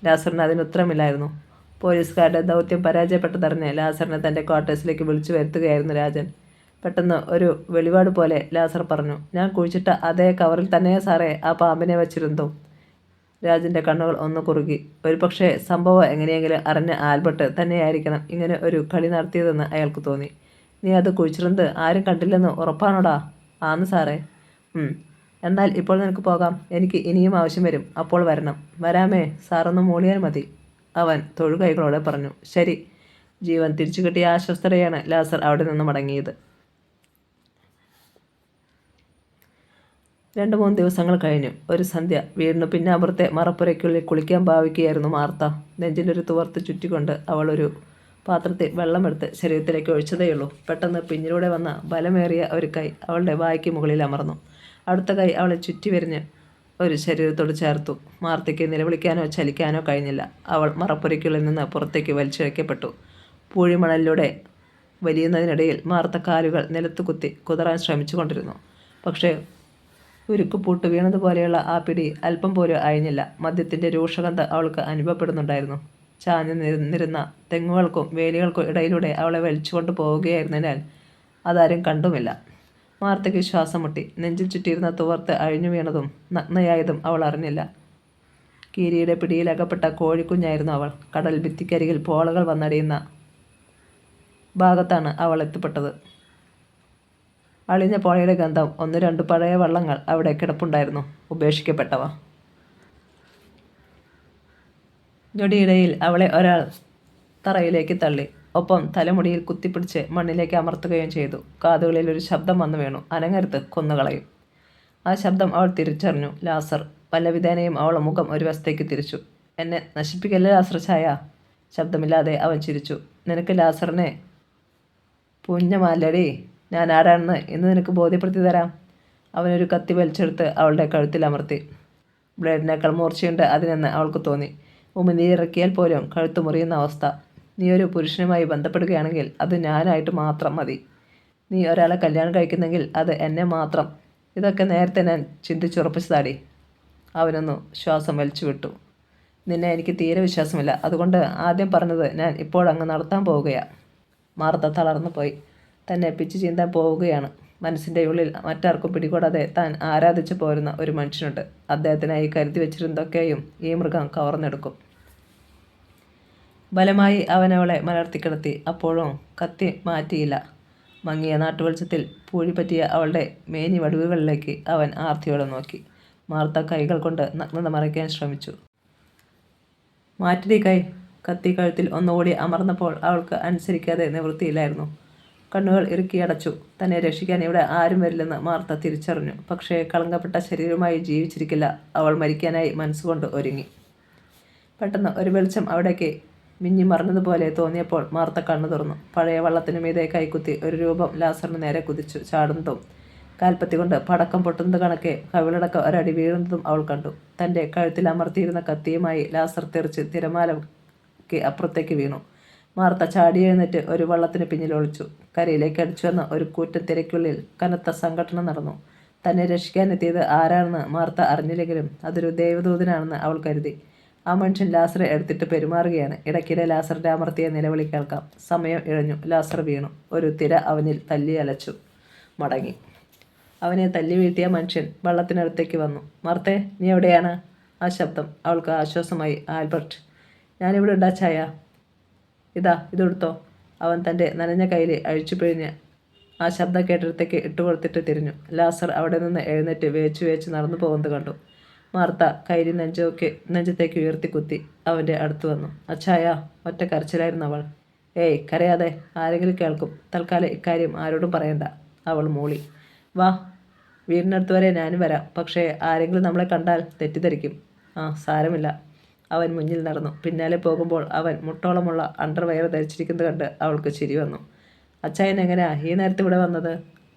ലാസറിന് അതിന് ഉത്തരമില്ലായിരുന്നു. പോലീസുകാരുടെ ദൗത്യം പരാജയപ്പെട്ടതറിഞ്ഞ് ലാസറിനെ തൻ്റെ ക്വാർട്ടേഴ്സിലേക്ക് വിളിച്ചു വരുത്തുകയായിരുന്നു രാജൻ. പെട്ടെന്ന് ഒരു വെളിപാട് പോലെ ലാസർ പറഞ്ഞു, ഞാൻ കുഴിച്ചിട്ട അതേ കവറിൽ തന്നെയാ സാറേ ആ പാമ്പിനെ വച്ചിരുന്നു. രാജൻ്റെ കണ്ണുകൾ ഒന്ന് കുറുകി. ഒരുപക്ഷെ സംഭവം എങ്ങനെയെങ്കിലും അറിഞ്ഞ ആൽബർട്ട് തന്നെയായിരിക്കണം ഇങ്ങനെ ഒരു കളി നടത്തിയതെന്ന് അയാൾക്ക് തോന്നി. നീ അത് കുഴിച്ചിരുന്നത് ആരും കണ്ടില്ലെന്ന് ഉറപ്പാണോടാ? ആന്ന് സാറേ. എന്നാൽ ഇപ്പോൾ നിനക്ക് പോകാം. എനിക്ക് ഇനിയും ആവശ്യം വരും. അപ്പോൾ വരണം. വരാമേ, സാറൊന്ന് മൂളിയാൽ മതി, അവൻ തൊഴുകൈകളോടെ പറഞ്ഞു. ശരി. ജീവൻ തിരിച്ചു കിട്ടിയ ആശ്വസ്തതയാണ് ലാസർ അവിടെ നിന്ന് മടങ്ങിയത്. 2-3 ദിവസങ്ങൾ കഴിഞ്ഞു. ഒരു സന്ധ്യ. വീടിന് പിന്നാമ്പുറത്തെ മറപ്പുരയ്ക്കുള്ളിൽ കുളിക്കാൻ ഭാവിക്കുകയായിരുന്നു മാർത്ത. നെഞ്ചിലൊരു തുവർത്ത് ചുറ്റിക്കൊണ്ട് അവൾ ഒരു പാത്രത്തിൽ വെള്ളമെടുത്ത് ശരീരത്തിലേക്ക് ഒഴിച്ചതേയുള്ളൂ. പെട്ടെന്ന് പിന്നിലൂടെ വന്ന ബലമേറിയ ഒരു കൈ അവളുടെ വായ്ക്ക് മുകളിൽ അമർന്നു. അടുത്ത കൈ അവളെ ചുറ്റി വരിഞ്ഞ് ഒരു ശരീരത്തോട് ചേർത്തു. മാർത്തയ്ക്ക് നിലവിളിക്കാനോ ചലിക്കാനോ കഴിഞ്ഞില്ല. അവൾ മറപ്പുരയ്ക്കുള്ളിൽ നിന്ന് പുറത്തേക്ക് വലിച്ചിഴക്കപ്പെട്ടു. പൂഴിമണലിലൂടെ വലിയുന്നതിനിടയിൽ മാർത്ത കാലുകൾ നിലത്ത് കുത്തി കുതറാൻ ശ്രമിച്ചുകൊണ്ടിരുന്നു. പക്ഷേ ഉരുക്കുപൂട്ട് വീണതുപോലെയുള്ള ആ പിടി അല്പം പോലും അയഞ്ഞില്ല. മദ്യത്തിൻ്റെ രൂക്ഷഗന്ധം അവൾക്ക് അനുഭവപ്പെടുന്നുണ്ടായിരുന്നു. ചാഞ്ഞു നിന്നിരുന്ന തെങ്ങുകൾക്കും വേലികൾക്കും ഇടയിലൂടെ അവളെ വലിച്ചുകൊണ്ട് പോവുകയായിരുന്നതിനാൽ അതാരും കണ്ടുമില്ല. മാർത്തയ്ക്ക് ശ്വാസം മുട്ടി. നെഞ്ചിൽ ചുറ്റിയിരുന്ന തുവർത്ത് അഴിഞ്ഞു വീണതും നഗ്നയായതും അവൾ അറിഞ്ഞില്ല. കീരിയുടെ പിടിയിലകപ്പെട്ട കോഴിക്കുഞ്ഞായിരുന്നു അവൾ. കടൽ ഭിത്തിക്കരികിൽ പോളകൾ വന്നടിയുന്ന ഭാഗത്താണ് അവൾ എത്തിപ്പെട്ടത്. അളിഞ്ഞ പോളയുടെ ഗന്ധം. 1-2 പഴയ വള്ളങ്ങൾ അവിടെ കിടപ്പുണ്ടായിരുന്നു, ഉപേക്ഷിക്കപ്പെട്ടവ. ഞൊടിയിടയിൽ അവളെ ഒരാൾ തറയിലേക്ക് തള്ളി. ഒപ്പം തലമുടിയിൽ കുത്തിപ്പിടിച്ച് മണ്ണിലേക്ക് അമർത്തുകയും ചെയ്തു. കാതുകളിൽ ഒരു ശബ്ദം വന്നു വീണു. അനങ്ങരുത്, കൊന്നുകളയും. ആ ശബ്ദം അവൾ തിരിച്ചറിഞ്ഞു. ലാസർ. വല്ലവിധേനയും അവൾ മുഖം ഒരു വശത്തേക്ക് തിരിച്ചു. എന്നെ നശിപ്പിക്കല്ലേ ലാസർ ചായ? ശബ്ദമില്ലാതെ അവൻ ചിരിച്ചു. നിനക്ക് ലാസറിനെ പുഞ്ഞമാലടി. ഞാൻ ആരാണെന്ന് ഇന്ന് നിനക്ക് ബോധ്യപ്പെടുത്തി തരാം. അവനൊരു കത്തി വലിച്ചെടുത്ത് അവളുടെ കഴുത്തിൽ അമർത്തി. ബ്ലേഡിനേക്കാൾ മൂർച്ചയുണ്ട് അതിനെന്ന് അവൾക്ക് തോന്നി. ഉമിനീരിറക്കിയാൽ പോലും കഴുത്ത് മുറിയുന്ന അവസ്ഥ. നീ ഒരു പുരുഷനുമായി ബന്ധപ്പെടുകയാണെങ്കിൽ അത് ഞാനായിട്ട് മാത്രം മതി. നീ ഒരാളെ കല്യാണം കഴിക്കുന്നെങ്കിൽ അത് എന്നെ മാത്രം. ഇതൊക്കെ നേരത്തെ ഞാൻ ചിന്തിച്ചുറപ്പിച്ചതാടി. അവനൊന്നു ശ്വാസം വലിച്ചു വിട്ടു. നിന്നെ എനിക്ക് തീരെ വിശ്വാസമില്ല. അതുകൊണ്ട് ആദ്യം പറഞ്ഞത് ഞാൻ ഇപ്പോഴങ്ങ് നടത്താൻ പോവുകയാണ്. മാർത്ത തളർന്നു പോയി. തന്നെ പിച്ചു ചീന്താൻ പോവുകയാണ്. മനസ്സിൻ്റെ ഉള്ളിൽ മറ്റാർക്കും പിടികൂടാതെ താൻ ആരാധിച്ചു പോരുന്ന ഒരു മനുഷ്യനുണ്ട്. അദ്ദേഹത്തിനായി കരുതി വെച്ചിരുന്നതൊക്കെയും ഈ മൃഗം കവർന്നെടുക്കും. ബലമായി അവനവളെ മലർത്തിക്കിടത്തി. അപ്പോഴും കത്തി മാറ്റിയില്ല. മങ്ങിയ നാട്ടുവെളിച്ചത്തിൽ പൂഴി പറ്റിയ അവളുടെ മേനി വടുവുകളിലേക്ക് അവൻ ആർത്തിയോടെ നോക്കി. മാർത്ത കൈകൾ കൊണ്ട് നഗ്നത മറയ്ക്കാൻ ശ്രമിച്ചു. മാറ്റിടി കൈ. കത്തി കഴുത്തിൽ ഒന്നുകൂടി അമർന്നപ്പോൾ അവൾക്ക് അനുസരിക്കാതെ നിവൃത്തിയില്ലായിരുന്നു. കണ്ണുകൾ ഇറുക്കിയടച്ചു. തന്നെ രക്ഷിക്കാൻ ഇവിടെ ആരും വരില്ലെന്ന് മാർത്ത തിരിച്ചറിഞ്ഞു. പക്ഷേ കളങ്കപ്പെട്ട ശരീരവുമായി ജീവിച്ചിരിക്കില്ല അവൾ. മരിക്കാനായി മനസ്സുകൊണ്ട് ഒരുങ്ങി. പെട്ടെന്ന് ഒരു വെളിച്ചം അവിടേക്ക് മിന്നി മറഞ്ഞതുപോലെ തോന്നിയപ്പോൾ മാർത്ത കണ്ണു തുറന്നു. പഴയ വള്ളത്തിനു മീതെ കൈക്കുത്തി ഒരു രൂപം ലാസറിന് നേരെ കുതിച്ചു ചാടുന്നതും കാൽപ്പത്തി കൊണ്ട് പടക്കം പൊട്ടുന്നത് കണക്കെ കവിളടക്കം ഒരടി വീഴുന്നതും അവൾ കണ്ടു. തൻ്റെ കഴുത്തിൽ അമർത്തിയിരുന്ന കത്തിയുമായി ലാസർ തെറിച്ച് തിരമാലയ്ക്ക് അപ്പുറത്തേക്ക് വീണു. മാർത്ത ചാടിയെഴുന്നേറ്റ് ഒരു വള്ളത്തിന് പിന്നിൽ ഒളിച്ചു. കരയിലേക്ക് അടിച്ചു വന്ന ഒരു കൂറ്റൻ തിരക്കുള്ളിൽ കനത്ത സംഘടന നടന്നു. തന്നെ രക്ഷിക്കാനെത്തിയത് ആരാണെന്ന് മാർത്ത അറിഞ്ഞില്ലെങ്കിലും അതൊരു ദൈവദൂതനാണെന്ന് അവൾ കരുതി. ആ മനുഷ്യൻ ലാസറെ എടുത്തിട്ട് പെരുമാറുകയാണ്. ഇടയ്ക്കിടെ ലാസറിൻ്റെ അമർത്തിയ നിലവിളി കേൾക്കാം. സമയം ഇഴഞ്ഞു. ലാസർ വീണു. ഒരു തിര അവനിൽ തല്ലി അലച്ചു മടങ്ങി. അവനെ തല്ലി വീഴ്ത്തിയ മനുഷ്യൻ വള്ളത്തിനടുത്തേക്ക് വന്നു. മാർത്തേ, നീ എവിടെയാണ്? ആ ശബ്ദം അവൾക്ക് ആശ്വാസമായി. ആൽബർട്ട്. ഞാനിവിടെ ഉണ്ടാ ചായ. ഇതെടുത്തോ. അവൻ തൻ്റെ നനഞ്ഞ കയ്യിൽ അഴിച്ചു പിഴിഞ്ഞ് ആ ശബ്ദം കേട്ടിടത്തേക്ക് ഇട്ടുകൊടുത്തിട്ട് തിരിഞ്ഞു. ലാസർ അവിടെ നിന്ന് എഴുന്നേറ്റ് വേച്ചു നടന്നു പോകുന്നത് കണ്ടു. മാർത്ത കൈരി നെഞ്ചത്തേക്ക് ഉയർത്തി കുത്തി അവൻ്റെ അടുത്ത് വന്നു. അച്ചായ, ഒറ്റ കരച്ചിലായിരുന്നു അവൾ. ഏയ് കരയാതെ, ആരെങ്കിലും കേൾക്കും. തൽക്കാലം ഇക്കാര്യം ആരോടും പറയണ്ട, അവൾ മൂളി. വാ, വീടിനടുത്ത് വരെ ഞാനും വരാം. പക്ഷേ ആരെങ്കിലും നമ്മളെ കണ്ടാൽ തെറ്റിദ്ധരിക്കും. ആ സാരമില്ല. അവൻ മുന്നിൽ നടന്നു. പിന്നാലെ പോകുമ്പോൾ അവൻ മുട്ടോളമുള്ള അണ്ടർവെയർ ധരിച്ചിരിക്കുന്നത് കണ്ട് അവൾക്ക് ചിരി വന്നു. അച്ചായൻ എങ്ങനെയാ ഈ നേരത്തെ ഇവിടെ വന്നത്?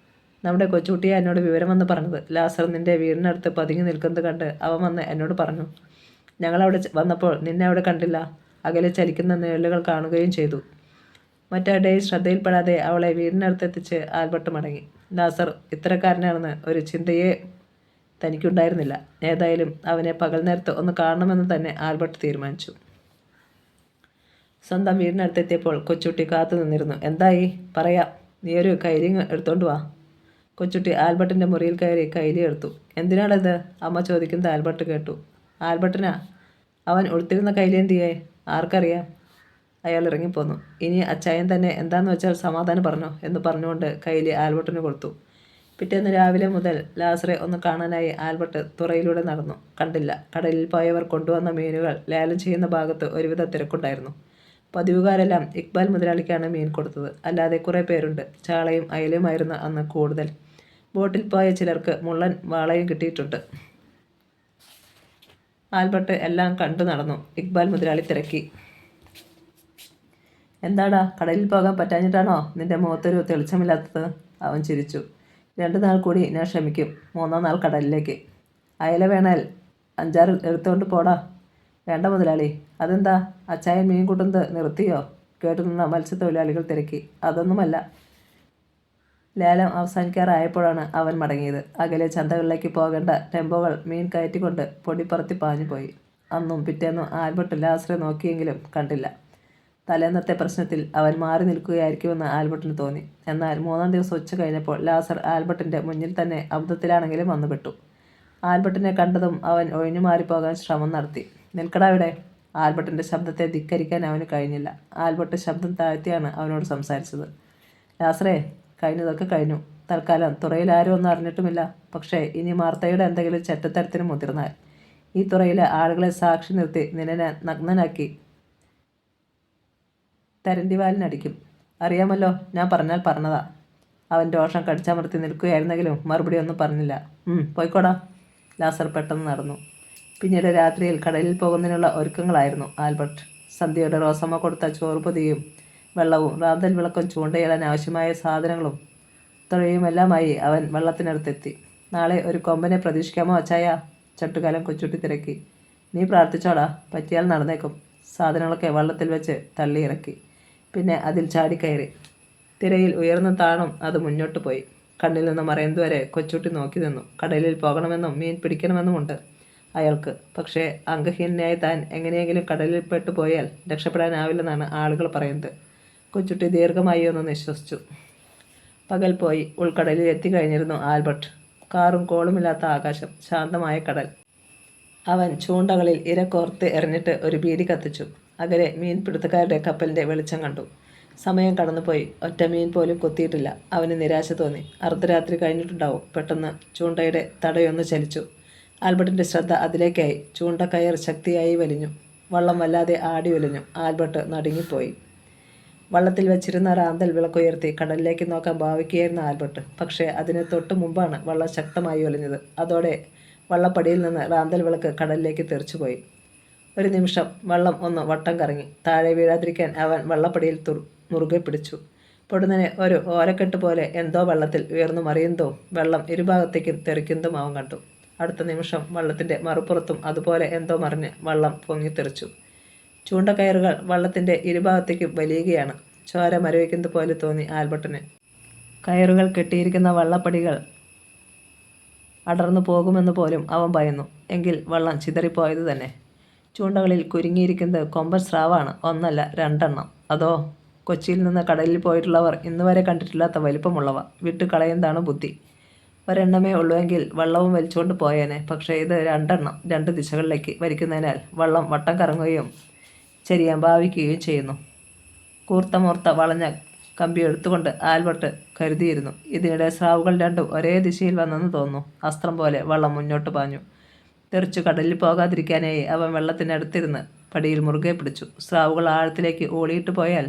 നമ്മുടെ കൊച്ചുകുട്ടിയെ എന്നോട് വിവരം വന്ന് പറഞ്ഞത്. ലാസർ നിന്റെ വീടിനടുത്ത് പതുങ്ങി നിൽക്കുന്നത് കണ്ട് അവൻ വന്ന് എന്നോട് പറഞ്ഞു. ഞങ്ങളവിടെ വന്നപ്പോൾ നിന്നെ അവിടെ കണ്ടില്ല. അകലെ ചലിക്കുന്ന നിഴലുകൾ കാണുകയും ചെയ്തു. മറ്റാരുടെയും ശ്രദ്ധയിൽപ്പെടാതെ അവളെ വീടിനടുത്തെത്തിച്ച് ആൽബർട്ട് മടങ്ങി. ലാസർ ഇത്തരക്കാരനാണെന്ന് ഒരു ചിന്തയെ തനിക്കുണ്ടായിരുന്നില്ല. ഏതായാലും അവനെ പകൽ നേരത്ത് ഒന്ന് കാണണമെന്ന് തന്നെ ആൽബർട്ട് തീരുമാനിച്ചു. സ്വന്തം വീടിനടുത്തെത്തിയപ്പോൾ കൊച്ചുട്ടി കാത്തു നിന്നിരുന്നു. എന്തായി? പറയാം. നീ ഒരു കൈലി എടുത്തോണ്ട് വാ. കൊച്ചുട്ടി ആൽബർട്ടിൻ്റെ മുറിയിൽ കയറി കൈലി എടുത്തു. എന്തിനാണിത്? അമ്മ ചോദിക്കുന്നത് ആൽബർട്ട് കേട്ടു. ആൽബർട്ടിനാ? അവൻ ഉടുത്തിരുന്ന കൈലി എന്തിയേ? ആർക്കറിയാം? അയാൾ ഇറങ്ങിപ്പോന്നു. ഇനി അച്ചായൻ തന്നെ എന്താന്ന് വെച്ചാൽ സമാധാനം പറഞ്ഞോ എന്ന് പറഞ്ഞുകൊണ്ട് കൈലി ആൽബർട്ടിന് കൊടുത്തു. പിറ്റേന്ന് രാവിലെ മുതൽ ലാസറെ ഒന്ന് കാണാനായി ആൽബർട്ട് തുറയിലൂടെ നടന്നു. കണ്ടില്ല. കടലിൽ പോയവർ കൊണ്ടുവന്ന മീനുകൾ ലേലം ചെയ്യുന്ന ഭാഗത്ത് ഒരുവിധ തിരക്കുണ്ടായിരുന്നു. പതിവുകാരെല്ലാം ഇക്ബാൽ മുതലാളിക്കാണ് മീൻ കൊടുത്തത്. അല്ലാതെ കുറേ പേരുണ്ട്. ചാളയും അയലയുമായിരുന്നു അന്ന് കൂടുതൽ. ബോട്ടിൽ പോയ ചിലർക്ക് മുള്ളൻ വാളയും കിട്ടിയിട്ടുണ്ട്. ആൽബർട്ട് എല്ലാം കണ്ടു നടന്നു. ഇക്ബാൽ മുതലാളി തിരക്കി. എന്താടാ, കടലിൽ പോകാൻ പറ്റാഞ്ഞിട്ടാണോ നിന്റെ മുഖത്തൊരു തെളിച്ചമില്ലാത്തത്? അവൻ ചിരിച്ചു. 2 നാൾ കൂടി ഞാൻ ക്ഷമിക്കും. 3-ാം നാൾ കടലിലേക്ക്. അയല വേണേൽ 5-6 എടുത്തുകൊണ്ട് പോടാ. വേണ്ട മുതലാളി. അതെന്താ, അച്ചായൻ മീൻ കൂട്ടുന്നത് നിർത്തിയോ? കേട്ടുനിന്ന മത്സ്യത്തൊഴിലാളികൾ തിരക്കി. അതൊന്നുമല്ല. ലേലം അവസാനിക്കാറായപ്പോഴാണ് അവൻ മടങ്ങിയത്. അകലെ ചന്തകളിലേക്ക് പോകേണ്ട ടെമ്പോകൾ മീൻ കയറ്റിക്കൊണ്ട് പൊടിപ്പറത്തി പാഞ്ഞുപോയി. അന്നും പിറ്റേന്നും ആൽബർട്ട് ലാസറെ നോക്കിയെങ്കിലും കണ്ടില്ല. തലേന്നത്തെ പ്രശ്നത്തിൽ അവൻ മാറി നിൽക്കുകയായിരിക്കുമെന്ന് ആൽബർട്ടിന് തോന്നി. എന്നാൽ 3-ാം ദിവസം ഉച്ച കഴിഞ്ഞപ്പോൾ ലാസർ ആൽബർട്ടിൻ്റെ മുന്നിൽ തന്നെ അബദ്ധത്തിലാണെങ്കിലും വന്നുപെട്ടു. ആൽബർട്ടിനെ കണ്ടതും അവൻ ഒഴിഞ്ഞു മാറിപ്പോകാൻ ശ്രമം നടത്തി. നിൽക്കടാ ഇവിടെ. ആൽബർട്ടിൻ്റെ ശബ്ദത്തെ ധിക്കരിക്കാൻ അവന് കഴിഞ്ഞില്ല. ആൽബർട്ട് ശബ്ദം താഴ്ത്തിയാണ് അവനോട് സംസാരിച്ചത്. ലാസറേ, കഴിഞ്ഞതൊക്കെ കഴിഞ്ഞു. തൽക്കാലം തുറയിൽ ആരും ഒന്നും അറിഞ്ഞിട്ടുമില്ല. പക്ഷേ ഇനി മാർത്തയുടെ എന്തെങ്കിലും ചെറ്റത്തരത്തിന് മുതിർന്നാൽ ഈ തുറയിലെ ആളുകളെ സാക്ഷി നിർത്തി നിന്നെ നഗ്നനാക്കി തരണ്ടിവാലിനടിക്കും. അറിയാമല്ലോ, ഞാൻ പറഞ്ഞാൽ പറഞ്ഞതാ. അവൻ രോഷം കടിച്ചമർത്തി നിൽക്കുകയായിരുന്നെങ്കിലും മറുപടി ഒന്നും പറഞ്ഞില്ല. പോയിക്കോടാ. ലാസർ പെട്ടെന്ന് നടന്നു. പിന്നീട് രാത്രിയിൽ കടലിൽ പോകുന്നതിനുള്ള ഒരുക്കങ്ങളായിരുന്നു ആൽബർട്ട്. സന്ധ്യയുടെ റോസമ്മ കൊടുത്ത ചോറുപൊതിയും വെള്ളവും റാന്തൽ വിളക്കും ചൂണ്ടയിടാൻ ആവശ്യമായ സാധനങ്ങളും തുഴയുമെല്ലാമായി അവൻ വെള്ളത്തിനടുത്തെത്തി. നാളെ ഒരു കൊമ്പനെ പ്രതീക്ഷിക്കാമോ അച്ചായ? ചട്ടുകാലം കൊച്ചുട്ടി തിരക്കി. നീ പ്രാർത്ഥിച്ചോടാ, പറ്റിയാൽ നടന്നേക്കും. സാധനങ്ങളൊക്കെ വള്ളത്തിൽ വെച്ച് തള്ളിയിറക്കി. പിന്നെ അതിൽ ചാടിക്കയറി. തിരയിൽ ഉയർന്നും താണും അത് മുന്നോട്ട് പോയി. കണ്ണിൽ നിന്ന് മറയുന്നതുവരെ കൊച്ചുട്ടി നോക്കി നിന്നു. കടലിൽ പോകണമെന്നും മീൻ പിടിക്കണമെന്നുമുണ്ട് അയാൾക്ക്. പക്ഷേ അംഗഹീനനായി താൻ എങ്ങനെയെങ്കിലും കടലിൽ പെട്ടുപോയാൽ രക്ഷപ്പെടാനാവില്ലെന്നാണ് ആളുകൾ പറയുന്നത്. കൊച്ചുട്ടി ദീർഘമായി ഒന്ന് നിശ്വസിച്ചു. പകൽ പോയി. ഉൾക്കടലിൽ എത്തിക്കഴിഞ്ഞിരുന്നു ആൽബർട്ട്. കാറും കോളുമില്ലാത്ത ആകാശം, ശാന്തമായ കടൽ. അവൻ ചൂണ്ടകളിൽ ഇര കോർത്ത് എറിഞ്ഞിട്ട് ഒരു ബീഡി കത്തിച്ചു. അകലെ മീൻപിടുത്തക്കാരുടെ കപ്പലിൻ്റെ വെളിച്ചം കണ്ടു. സമയം കടന്നുപോയി. ഒറ്റ മീൻ പോലും കൊത്തിയിട്ടില്ല. അവന് നിരാശ തോന്നി. അർദ്ധരാത്രി കഴിഞ്ഞിട്ടുണ്ടാവും. പെട്ടെന്ന് ചൂണ്ടയുടെ തടയൊന്ന് ചലിച്ചു. ആൽബർട്ടിൻ്റെ ശ്രദ്ധ അതിലേക്കായി. ചൂണ്ടക്കയർ ശക്തിയായി വലിഞ്ഞു. വള്ളം വല്ലാതെ ആടി ഉലഞ്ഞു. ആൽബർട്ട് നടുങ്ങിപ്പോയി. വള്ളത്തിൽ വെച്ചിരുന്ന റാന്തൽ വിളക്കുയർത്തി കടലിലേക്ക് നോക്കാൻ ഭാവിക്കുകയായിരുന്നു ആൽബർട്ട്. പക്ഷേ അതിന് തൊട്ടു മുമ്പാണ് വള്ളം ശക്തമായി ഉലഞ്ഞത്. അതോടെ വള്ളപ്പടിയിൽ നിന്ന് റാന്തൽ വിളക്ക് കടലിലേക്ക് തെറിച്ചുപോയി. ഒരു നിമിഷം വള്ളം ഒന്ന് വട്ടം കറങ്ങി. താഴെ വീഴാതിരിക്കാൻ അവൻ വള്ളപ്പടിയിൽ മുറുകെ പിടിച്ചു. പൊടുന്നനെ ഒരു ഓലക്കെട്ട് പോലെ എന്തോ വെള്ളത്തിൽ ഉയർന്നു മറിയുന്നതും വെള്ളം ഇരുഭാഗത്തേക്കും തെറിക്കുന്നതും അവൻ കണ്ടു. അടുത്ത നിമിഷം വള്ളത്തിൻ്റെ മറുപുറത്തും അതുപോലെ എന്തോ മറിഞ്ഞ് വള്ളം പൊങ്ങിത്തെറിച്ചു. ചൂണ്ടക്കയറുകൾ വള്ളത്തിൻ്റെ ഇരുഭാഗത്തേക്കും വലിയുകയാണ്. ചോര മരവിക്കുന്നത് പോലെ തോന്നി ആൽബർട്ടിന്. കയറുകൾ കെട്ടിയിരിക്കുന്ന വള്ളപ്പടികൾ അടർന്നു പോകുമെന്ന് പോലും അവൻ ഭയന്നു. എങ്കിൽ വള്ളം ചിതറിപ്പോയത് തന്നെ. ചൂണ്ടകളിൽ കുരുങ്ങിയിരിക്കുന്നത് കൊമ്പൻ സ്രാവാണ്. 1 അല്ല 2 എണ്ണം. അതോ കൊച്ചിയിൽ നിന്ന് കടലിൽ പോയിട്ടുള്ളവർ ഇന്നുവരെ കണ്ടിട്ടില്ലാത്ത വലിപ്പമുള്ളവ. വിട്ടു കളയുന്നതാണ് ബുദ്ധി. ഒരെണ്ണമേ ഉള്ളുവെങ്കിൽ വള്ളവും വലിച്ചുകൊണ്ട് പോയേനെ. പക്ഷേ ഇത് 2 എണ്ണം 2 ദിശകളിലേക്ക് വലിക്കുന്നതിനാൽ വള്ളം വട്ടം കറങ്ങുകയും ചെരിയാൻ ഭാവിക്കുകയും ചെയ്യുന്നു. കൂർത്ത വളഞ്ഞ കമ്പി എടുത്തുകൊണ്ട് ആൽബർട്ട് കരുതിയിരുന്നു. ഇതിനിടെ സ്രാവുകൾ രണ്ടും ഒരേ ദിശയിൽ വന്നെന്ന് തോന്നുന്നു. അസ്ത്രം പോലെ വള്ളം മുന്നോട്ട് പാഞ്ഞു. തെറിച്ചു കടലിൽ പോകാതിരിക്കാനായി അവൻ വെള്ളത്തിനടുത്തിരുന്ന് പടിയിൽ മുറുകെ പിടിച്ചു. സ്രാവുകൾ ആഴത്തിലേക്ക് ഓടിയിട്ട് പോയാൽ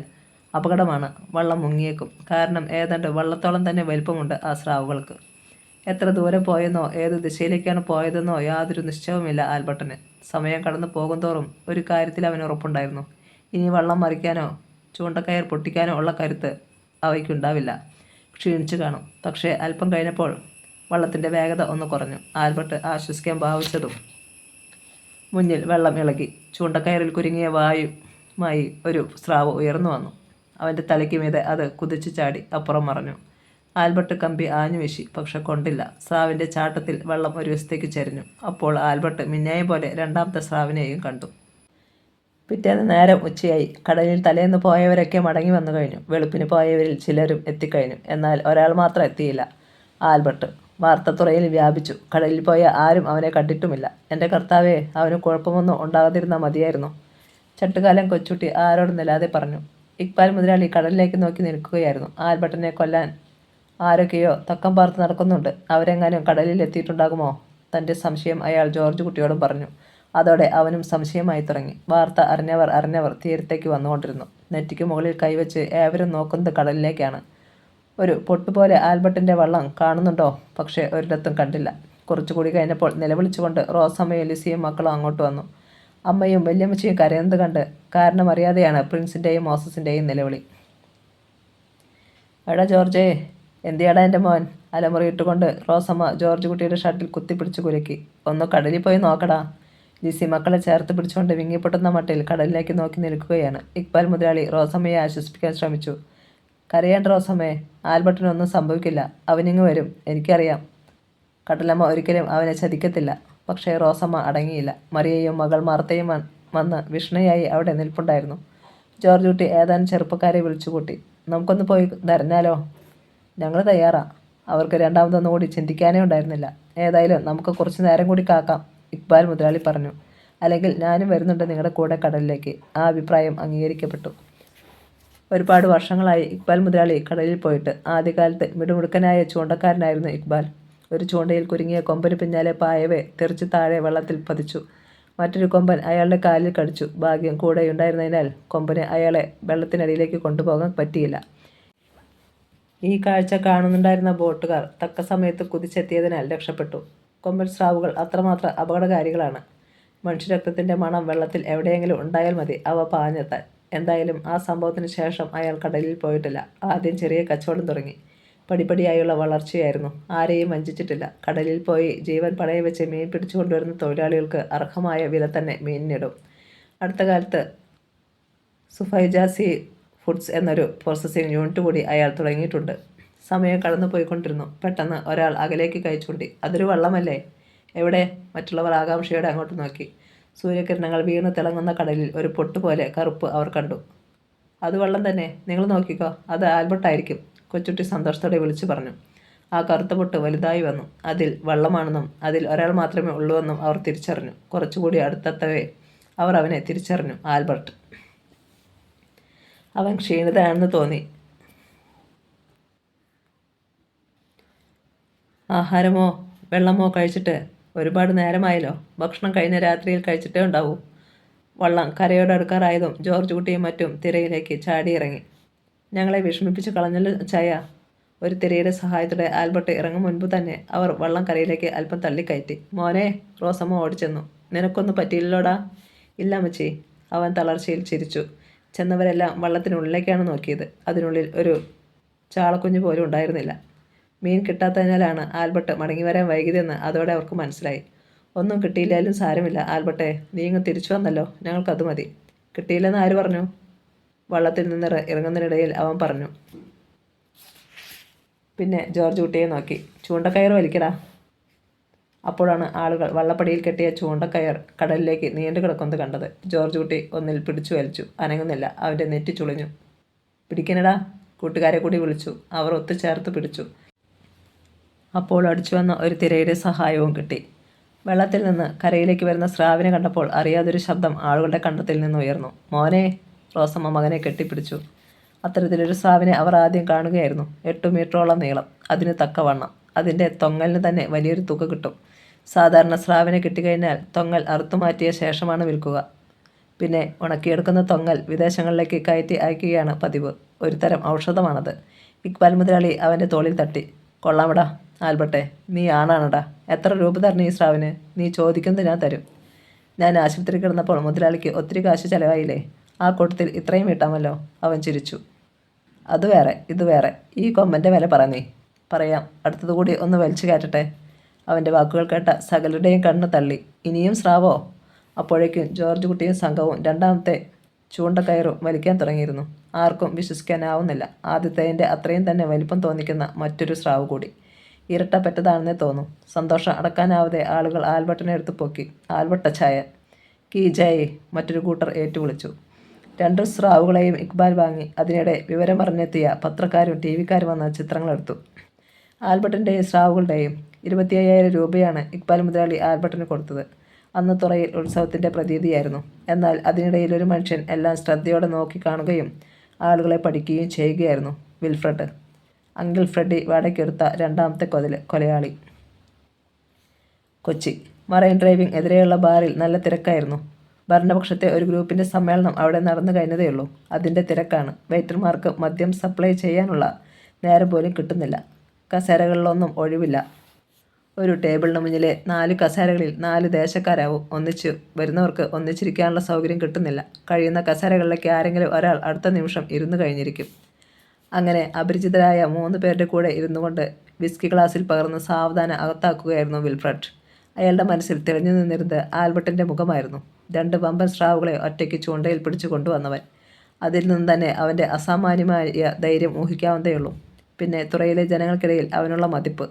അപകടമാണ്. വള്ളം മുങ്ങിയേക്കും. കാരണം ഏതാണ്ട് വള്ളത്തോളം തന്നെ വലിപ്പമുണ്ട് ആ സ്രാവുകൾക്ക്. എത്ര ദൂരം പോയെന്നോ ഏത് ദിശയിലേക്കാണ് പോയതെന്നോ യാതൊരു നിശ്ചയവുമില്ല ആൽബർട്ടിന്. സമയം കടന്നു പോകുന്തോറും ഒരു കാര്യത്തിൽ അവന് ഉറപ്പുണ്ടായിരുന്നു. ഇനി വള്ളം മറിക്കാനോ ചൂണ്ടക്കയർ പൊട്ടിക്കാനോ ഉള്ള കരുത്ത് അവയ്ക്കുണ്ടാവില്ല. ക്ഷീണിച്ചു കാണും. പക്ഷേ അല്പം കഴിഞ്ഞപ്പോൾ വള്ളത്തിൻ്റെ വേഗത ഒന്ന് കുറഞ്ഞു. ആൽബർട്ട് ആശ്വസിക്കാൻ ഭാവിച്ചതും മുന്നിൽ വെള്ളം ഇളകി. ചൂണ്ടക്കയറിൽ കുരുങ്ങിയ വായുമായി ഒരു സ്രാവ് ഉയർന്നു വന്നു. അവൻ്റെ തലയ്ക്ക് മീതെ അത് കുതിച്ചു ചാടി അപ്പുറം മറഞ്ഞു. ആൽബർട്ട് കമ്പി ആഞ്ഞു വീശി. പക്ഷെ കൊണ്ടില്ല. സ്രാവിൻ്റെ ചാട്ടത്തിൽ വെള്ളം ഒരു വശത്തേക്ക് ചരിഞ്ഞു. അപ്പോൾ ആൽബർട്ട് മിന്നായം പോലെ രണ്ടാമത്തെ സ്രാവിനെയും കണ്ടു. പിറ്റേന്ന് നേരം ഉച്ചയായി. കടലിൽ തലേന്ന് പോയവരൊക്കെ മടങ്ങി വന്നു കഴിഞ്ഞു. വെളുപ്പിന് പോയവരിൽ ചിലരും എത്തിക്കഴിഞ്ഞു. എന്നാൽ ഒരാൾ മാത്രം എത്തിയില്ല. ആൽബർട്ട്. വാർത്തത്തുറയിൽ വ്യാപിച്ചു. കടലിൽ പോയ ആരും അവനെ കണ്ടിട്ടുമില്ല. എൻ്റെ കർത്താവേ, അവന് കുഴപ്പമൊന്നും ഉണ്ടാകാതിരുന്നാൽ മതിയായിരുന്നു. ചട്ടുകാലൻ കൊച്ചുട്ടി ആരോടൊന്നില്ലാതെ പറഞ്ഞു. ഇക്ബാൽ മുതലാളി കടലിലേക്ക് നോക്കി നിൽക്കുകയായിരുന്നു. ആൽബർട്ടിനെ കൊല്ലാൻ ആരൊക്കെയോ തക്കം പാർത്ത് നടക്കുന്നുണ്ട്. അവരെങ്ങാനും കടലിൽ എത്തിയിട്ടുണ്ടാകുമോ? തൻ്റെ സംശയം അയാൾ ജോർജ് കുട്ടിയോടും പറഞ്ഞു. അതോടെ അവനും സംശയമായി തുടങ്ങി. വാർത്ത അറിഞ്ഞവർ തീരത്തേക്ക് വന്നുകൊണ്ടിരുന്നു. നെറ്റിക്ക് മുകളിൽ കൈവച്ച് ഏവരും നോക്കുന്നത് കടലിലേക്കാണ്. ഒരു പൊട്ടുപോലെ ആൽബർട്ടിൻ്റെ വള്ളം കാണുന്നുണ്ടോ? പക്ഷേ ഒരിടത്തും കണ്ടില്ല. കുറച്ചുകൂടി കഴിഞ്ഞപ്പോൾ നിലവിളിച്ചുകൊണ്ട് റോസമ്മയും ലിസിയും മക്കളും അങ്ങോട്ട് വന്നു. അമ്മയും വല്യമ്മച്ചിയും കരയുന്നത് കണ്ട് കാരണമറിയാതെയാണ് പ്രിൻസിൻ്റെയും മോസസിൻ്റെയും നിലവിളി. എടാ ജോർജേ, എന്തിയാടാ എൻ്റെ മോൻ? അലമുറിയിട്ടുകൊണ്ട് റോസമ്മ ജോർജ് കുട്ടിയുടെ ഷർട്ടിൽ കുത്തിപ്പിടിച്ച് കുലുക്കി. ഒന്ന് കടലിൽ പോയി നോക്കടാ. ലിസി മക്കളെ ചേർത്ത് പിടിച്ചുകൊണ്ട് വിങ്ങിപ്പൊട്ടുന്ന മട്ടിൽ കടലിലേക്ക് നോക്കി നിൽക്കുകയാണ്. ഇക്ബാൽ മുതലാളി റോസമ്മയെ ആശ്വസിപ്പിക്കാൻ ശ്രമിച്ചു. കരയേണ്ട റോസമ്മേ, ആൽബർട്ടിനൊന്നും സംഭവിക്കില്ല. അവനിങ്ങ് വരും. എനിക്കറിയാം. കടലമ്മ ഒരിക്കലും അവനെ ചതിക്കത്തില്ല. പക്ഷേ റോസമ്മ അടങ്ങിയില്ല. മറിയയും മകൾ മാർത്തയും വന്ന് വിഷ്ണുയായി അവിടെ നിൽപ്പുണ്ടായിരുന്നു. ജോർജ് കുട്ടി ഏതാനും ചെറുപ്പക്കാരെ വിളിച്ചുകൂട്ടി. നമുക്കൊന്ന് പോയി ധരഞ്ഞാലോ? ഞങ്ങൾ തയ്യാറാ. അവർക്ക് രണ്ടാമതൊന്നും കൂടി ചിന്തിക്കാനേ ഉണ്ടായിരുന്നില്ല. ഏതായാലും നമുക്ക് കുറച്ച് നേരം കൂടി കാക്കാം, ഇക്ബാൽ മുതലാളി പറഞ്ഞു. അല്ലെങ്കിൽ ഞാനും വരുന്നുണ്ട് നിങ്ങളുടെ കൂടെ കടലിലേക്ക്. ആ അഭിപ്രായം അംഗീകരിക്കപ്പെട്ടു. ഒരുപാട് വർഷങ്ങളായി ഇക്ബാൽ മുതലാളി കടലിൽ പോയിട്ട്. ആദ്യകാലത്ത് മിടുമിടുക്കനായ ചൂണ്ടക്കാരനായിരുന്നു ഇക്ബാൽ. ഒരു ചൂണ്ടയിൽ കുരുങ്ങിയ കൊമ്പന് പിന്നാലെ പായവേ തെറിച്ച് താഴെ വെള്ളത്തിൽ പതിച്ചു. മറ്റൊരു കൊമ്പൻ അയാളുടെ കാലിൽ കടിച്ചു. ഭാഗ്യം കൂടെയുണ്ടായിരുന്നതിനാൽ കൊമ്പന് അയാളെ വെള്ളത്തിനടിയിലേക്ക് കൊണ്ടുപോകാൻ പറ്റിയില്ല. ഈ കാഴ്ച കാണുന്നുണ്ടായിരുന്ന ബോട്ടുകാർ തക്ക സമയത്ത് കുതിച്ചെത്തിയതിനാൽ രക്ഷപ്പെട്ടു. കൊമ്പൻ സ്രാവുകൾ അത്രമാത്രം അപകടകാരികളാണ്. മനുഷ്യരക്തത്തിൻ്റെ മണം വെള്ളത്തിൽ എവിടെയെങ്കിലും ഉണ്ടായാൽ മതി അവ പാഞ്ഞെത്താൻ. എന്തായാലും ആ സംഭവത്തിന് ശേഷം അയാൾ കടലിൽ പോയിട്ടില്ല. ആദ്യം ചെറിയ കച്ചവടം തുടങ്ങി. പടിപടിയായുള്ള വളർച്ചയായിരുന്നു. ആരെയും വഞ്ചിച്ചിട്ടില്ല. കടലിൽ പോയി ജീവൻ പണയം വെച്ച് മീൻ പിടിച്ചു കൊണ്ടുവരുന്ന തൊഴിലാളികൾക്ക് അർഹമായ വില തന്നെ മീനിനിടും. അടുത്ത കാലത്ത് സുഫൈജാസി ഫുഡ്സ് എന്നൊരു പ്രോസസ്സിംഗ് യൂണിറ്റ് കൂടി അയാൾ തുടങ്ങിയിട്ടുണ്ട്. സമയം കടന്നു പോയിക്കൊണ്ടിരുന്നു. പെട്ടെന്ന് ഒരാൾ അകലേക്ക് കൈ ചൂണ്ടി. അതൊരു വള്ളമല്ലേ? എവിടെ? മറ്റുള്ളവർ ആകാംക്ഷയോടെ അങ്ങോട്ട് നോക്കി. സൂര്യകിരണങ്ങൾ വീണ് തിളങ്ങുന്ന കടലിൽ ഒരു പൊട്ടുപോലെ കറുപ്പ് അവർ കണ്ടു. അത് വള്ളം തന്നെ. നിങ്ങൾ നോക്കിക്കോ, അത് ആൽബർട്ടായിരിക്കും, കൊച്ചുട്ടി സന്തോഷത്തോടെ വിളിച്ചു പറഞ്ഞു. ആ കറുത്ത പൊട്ട് വലുതായി വന്നു. അതിൽ വള്ളമാണെന്നും അതിൽ ഒരാൾ മാത്രമേ ഉള്ളൂവെന്നും അവർ തിരിച്ചറിഞ്ഞു. കുറച്ചുകൂടി അടുത്തെത്തവേ അവർ അവനെ തിരിച്ചറിഞ്ഞു. ആൽബർട്ട്. അവൻ ക്ഷീണിതനാണെന്ന് തോന്നി. ആഹാരമോ വെള്ളമോ കഴിച്ചിട്ട് ഒരുപാട് നേരമായല്ലോ. ഭക്ഷണം കഴിഞ്ഞ രാത്രിയിൽ കഴിച്ചിട്ടേ ഉണ്ടാവൂ. വള്ളം കരയോടടുക്കാറായതും ജോർജ് കുട്ടിയും മറ്റും തിരയിലേക്ക് ചാടിയിറങ്ങി. ഞങ്ങളെ വിഷമിപ്പിച്ച് കളഞ്ഞല്ലോ ചായ. ഒരു തിരയുടെ സഹായത്തോടെ ആൽബർട്ട് ഇറങ്ങും മുൻപ് തന്നെ അവർ വള്ളം കരയിലേക്ക് അല്പം തള്ളിക്കയറ്റി. മോനെ, റോസമ്മ ഓടിച്ചെന്നു. നിനക്കൊന്നും പറ്റിയില്ലോടാ? ഇല്ല അമ്മച്ചി. അവൻ തളർച്ചയിൽ ചിരിച്ചു. ചെന്നവരെല്ലാം വള്ളത്തിനുള്ളിലേക്കാണ് നോക്കിയത്. അതിനുള്ളിൽ ഒരു ചാളക്കുഞ്ഞ് പോലും ഉണ്ടായിരുന്നില്ല. മീൻ കിട്ടാത്തതിനാലാണ് ആൽബർട്ട് മടങ്ങി വരാൻ വൈകിയതെന്ന് അതോടെ അവർക്ക് മനസ്സിലായി. ഒന്നും കിട്ടിയില്ലാലും സാരമില്ല ആൽബർട്ടെ, നീ ഇങ്ങ് തിരിച്ചു വന്നല്ലോ, ഞങ്ങൾക്കത് മതി. കിട്ടിയില്ലെന്ന് ആര് പറഞ്ഞു? വള്ളത്തിൽ നിന്ന് ഇറങ്ങുന്നതിനിടയിൽ അവൻ പറഞ്ഞു. പിന്നെ ജോർജ് കുട്ടിയെ നോക്കി. ചൂണ്ടക്കയർ വലിക്കടാ. അപ്പോഴാണ് ആളുകൾ വള്ളപ്പടിയിൽ കെട്ടിയ ചൂണ്ടക്കയർ കടലിലേക്ക് നീണ്ടു കിടക്കുന്നത് കണ്ടത്. ജോർജ് കുട്ടി ഒന്നിൽ പിടിച്ചു വലിച്ചു. അനങ്ങുന്നില്ല. അവൻ്റെ നെറ്റി ചുളിഞ്ഞു. പിടിക്കണടാ. കൂട്ടുകാരെ കൂടി വിളിച്ചു. അവർ ഒത്തുചേർത്ത് പിടിച്ചു. അപ്പോൾ അടിച്ചു വന്ന ഒരു തിരയുടെ സഹായവും കിട്ടി. വെള്ളത്തിൽ നിന്ന് കരയിലേക്ക് വരുന്ന സ്രാവിനെ കണ്ടപ്പോൾ അറിയാതൊരു ശബ്ദം ആളുകളുടെ കണ്ടത്തിൽ നിന്ന് ഉയർന്നു. മോനെ! റോസമ്മ മകനെ കെട്ടിപ്പിടിച്ചു. അത്തരത്തിലൊരു സ്രാവിനെ അവർ ആദ്യം കാണുകയായിരുന്നു. 8 മീറ്ററോളം നീളം, അതിന് തക്കവണ്ണം. അതിൻ്റെ തൊങ്ങലിന് തന്നെ വലിയൊരു തുക കിട്ടും. സാധാരണ സ്രാവിനെ കിട്ടിക്കഴിഞ്ഞാൽ തൊങ്ങൽ അറുത്തുമാറ്റിയ ശേഷമാണ് വിൽക്കുക. പിന്നെ ഉണക്കിയെടുക്കുന്ന തൊങ്ങൽ വിദേശങ്ങളിലേക്ക് കയറ്റി അയക്കുകയാണ് പതിവ്. ഒരു തരം ഔഷധമാണത്. ഇക്ബാൽ മുതലാളി അവൻ്റെ തോളിൽ തട്ടി. കൊള്ളാമടാ ആൽബർട്ടെ, നീ ആണാണടാ. എത്ര രൂപ തരണം ഈ സ്രാവിന്? നീ ചോദിക്കുന്നത് ഞാൻ തരും. ഞാൻ ആശുപത്രി കിടന്നപ്പോൾ മുതലാളിക്ക് ഒത്തിരി കാശ് ചിലവായില്ലേ? ആ കൂട്ടത്തിൽ ഇത്രയും കിട്ടാമല്ലോ. അവൻ ചിരിച്ചു. അത് വേറെ ഇത് വേറെ. ഈ കൊമ്പൻ്റെ വില പറഞ്ഞേ. പറയാം, അടുത്തതുകൂടി ഒന്ന് വലിച്ചു കയറ്റട്ടെ. അവൻ്റെ വാക്കുകൾ കേട്ട സകലരുടെയും കണ്ണ് തള്ളി. ഇനിയും സ്രാവോ? അപ്പോഴേക്കും ജോർജ് കുട്ടിയും സംഘവും രണ്ടാമത്തെ ചൂണ്ടക്കയറും വലിക്കാൻ തുടങ്ങിയിരുന്നു. ആർക്കും വിശ്വസിക്കാനാവുന്നില്ല. ആദ്യത്തേതിൻ്റെ അത്രയും തന്നെ വലിപ്പം തോന്നിക്കുന്ന മറ്റൊരു സ്രാവ് കൂടി. ഇരട്ടപ്പെട്ടതാണെന്നേ തോന്നും. സന്തോഷം അടക്കാനാവാതെ ആളുകൾ ആൽബർട്ടിനെ എടുത്ത് പൊക്കി. ആൽബർട്ടച്ചായ കീ ജയ്, മറ്റൊരു കൂട്ടർ ഏറ്റുവിളിച്ചു. 2 സ്രാവുകളെയും ഇക്ബാൽ വാങ്ങി. അതിനിടെ വിവരമറിഞ്ഞെത്തിയ പത്രക്കാരും ടി വിക്കാരും വന്ന ചിത്രങ്ങളെടുത്തു. ആൽബർട്ടിൻ്റെയും സ്രാവുകളുടെയും 25,000 രൂപയാണ് ഇക്ബാൽ മുതലാളി ആൽബർട്ടിന് കൊടുത്തത്. അന്ന് തുറയിൽ ഉത്സവത്തിൻ്റെ പ്രതീതിയായിരുന്നു. എന്നാൽ അതിനിടയിൽ ഒരു മനുഷ്യൻ എല്ലാം ശ്രദ്ധയോടെ നോക്കിക്കാണുകയും ആളുകളെ പഠിക്കുകയും ചെയ്യുകയായിരുന്നു. വിൽഫ്രഡ്, അങ്കിൾ ഫ്രെഡി വാടകയ്ക്കെടുത്ത രണ്ടാമത്തെ കൊലയാളി. കൊച്ചി മറൈൻ ഡ്രൈവിംഗ് എതിരെയുള്ള ബാറിൽ നല്ല തിരക്കായിരുന്നു. ഭരണപക്ഷത്തെ ഒരു ഗ്രൂപ്പിൻ്റെ സമ്മേളനം അവിടെ നടന്നു കഴിഞ്ഞതേയുള്ളൂ. അതിൻ്റെ തിരക്കാണ്. വെയിറ്റർമാർക്ക് മദ്യം സപ്ലൈ ചെയ്യാനുള്ള നേരം പോലും കിട്ടുന്നില്ല. കസേരകളിലൊന്നും ഒഴിവില്ല. ഒരു ടേബിളിന് മുന്നിലെ 4 കസേരകളിൽ 4 ദേശക്കാരാവും. ഒന്നിച്ച് വരുന്നവർക്ക് ഒന്നിച്ചിരിക്കാനുള്ള സൗകര്യം കിട്ടുന്നില്ല. കഴിയുന്ന കസേരകളിലേക്ക് ആരെങ്കിലും ഒരാൾ അടുത്ത നിമിഷം ഇരുന്നു കഴിഞ്ഞിരിക്കും. അങ്ങനെ അപരിചിതരായ 3 പേരുടെ കൂടെ ഇരുന്നു കൊണ്ട് വിസ്കി ഗ്ലാസിൽ പകർന്ന് സാവധാനം അകത്താക്കുകയായിരുന്നു വിൽഫ്രഡ്. അയാളുടെ മനസ്സിൽ തെളിഞ്ഞു നിന്നിരുന്നത് ആൽബർട്ടിൻ്റെ മുഖമായിരുന്നു. 2 വമ്പൻ സ്രാവുകളെ ഒറ്റയ്ക്ക് ചൂണ്ടയിൽ പിടിച്ചു കൊണ്ടുവന്നവൻ. അതിൽ നിന്ന് തന്നെ അവൻ്റെ അസാമാന്യമായ ധൈര്യം ഊഹിക്കാവുന്നതേയുള്ളൂ. പിന്നെ തുറയിലെ ജനങ്ങൾക്കിടയിൽ അവനുള്ള മതിപ്പ്.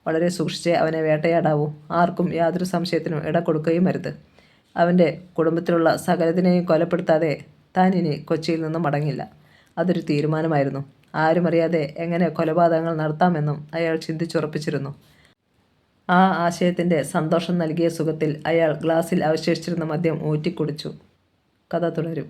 വളരെ സൂക്ഷിച്ച് അവനെ വേട്ടയാടാവൂ. ആർക്കും യാതൊരു സംശയത്തിനും ഇട കൊടുക്കുകയും അരുത്. അവൻ്റെ കുടുംബത്തിലുള്ള സകലതിനെയും കൊലപ്പെടുത്താതെ താൻ ഇനി കൊച്ചിയിൽ നിന്നും മടങ്ങില്ല. അതൊരു തീരുമാനമായിരുന്നു. ആരും അറിയാതെ എങ്ങനെ കൊലപാതകങ്ങൾ നടത്താമെന്നും അയാൾ ചിന്തിച്ചുറപ്പിച്ചിരുന്നു. ആ ആശയത്തിൻ്റെ സന്തോഷം നൽകിയ സുഖത്തിൽ അയാൾ ഗ്ലാസ്സിൽ അവശേഷിച്ചിരുന്ന മദ്യം ഊറ്റിക്കുടിച്ചു. കഥ തുടരും.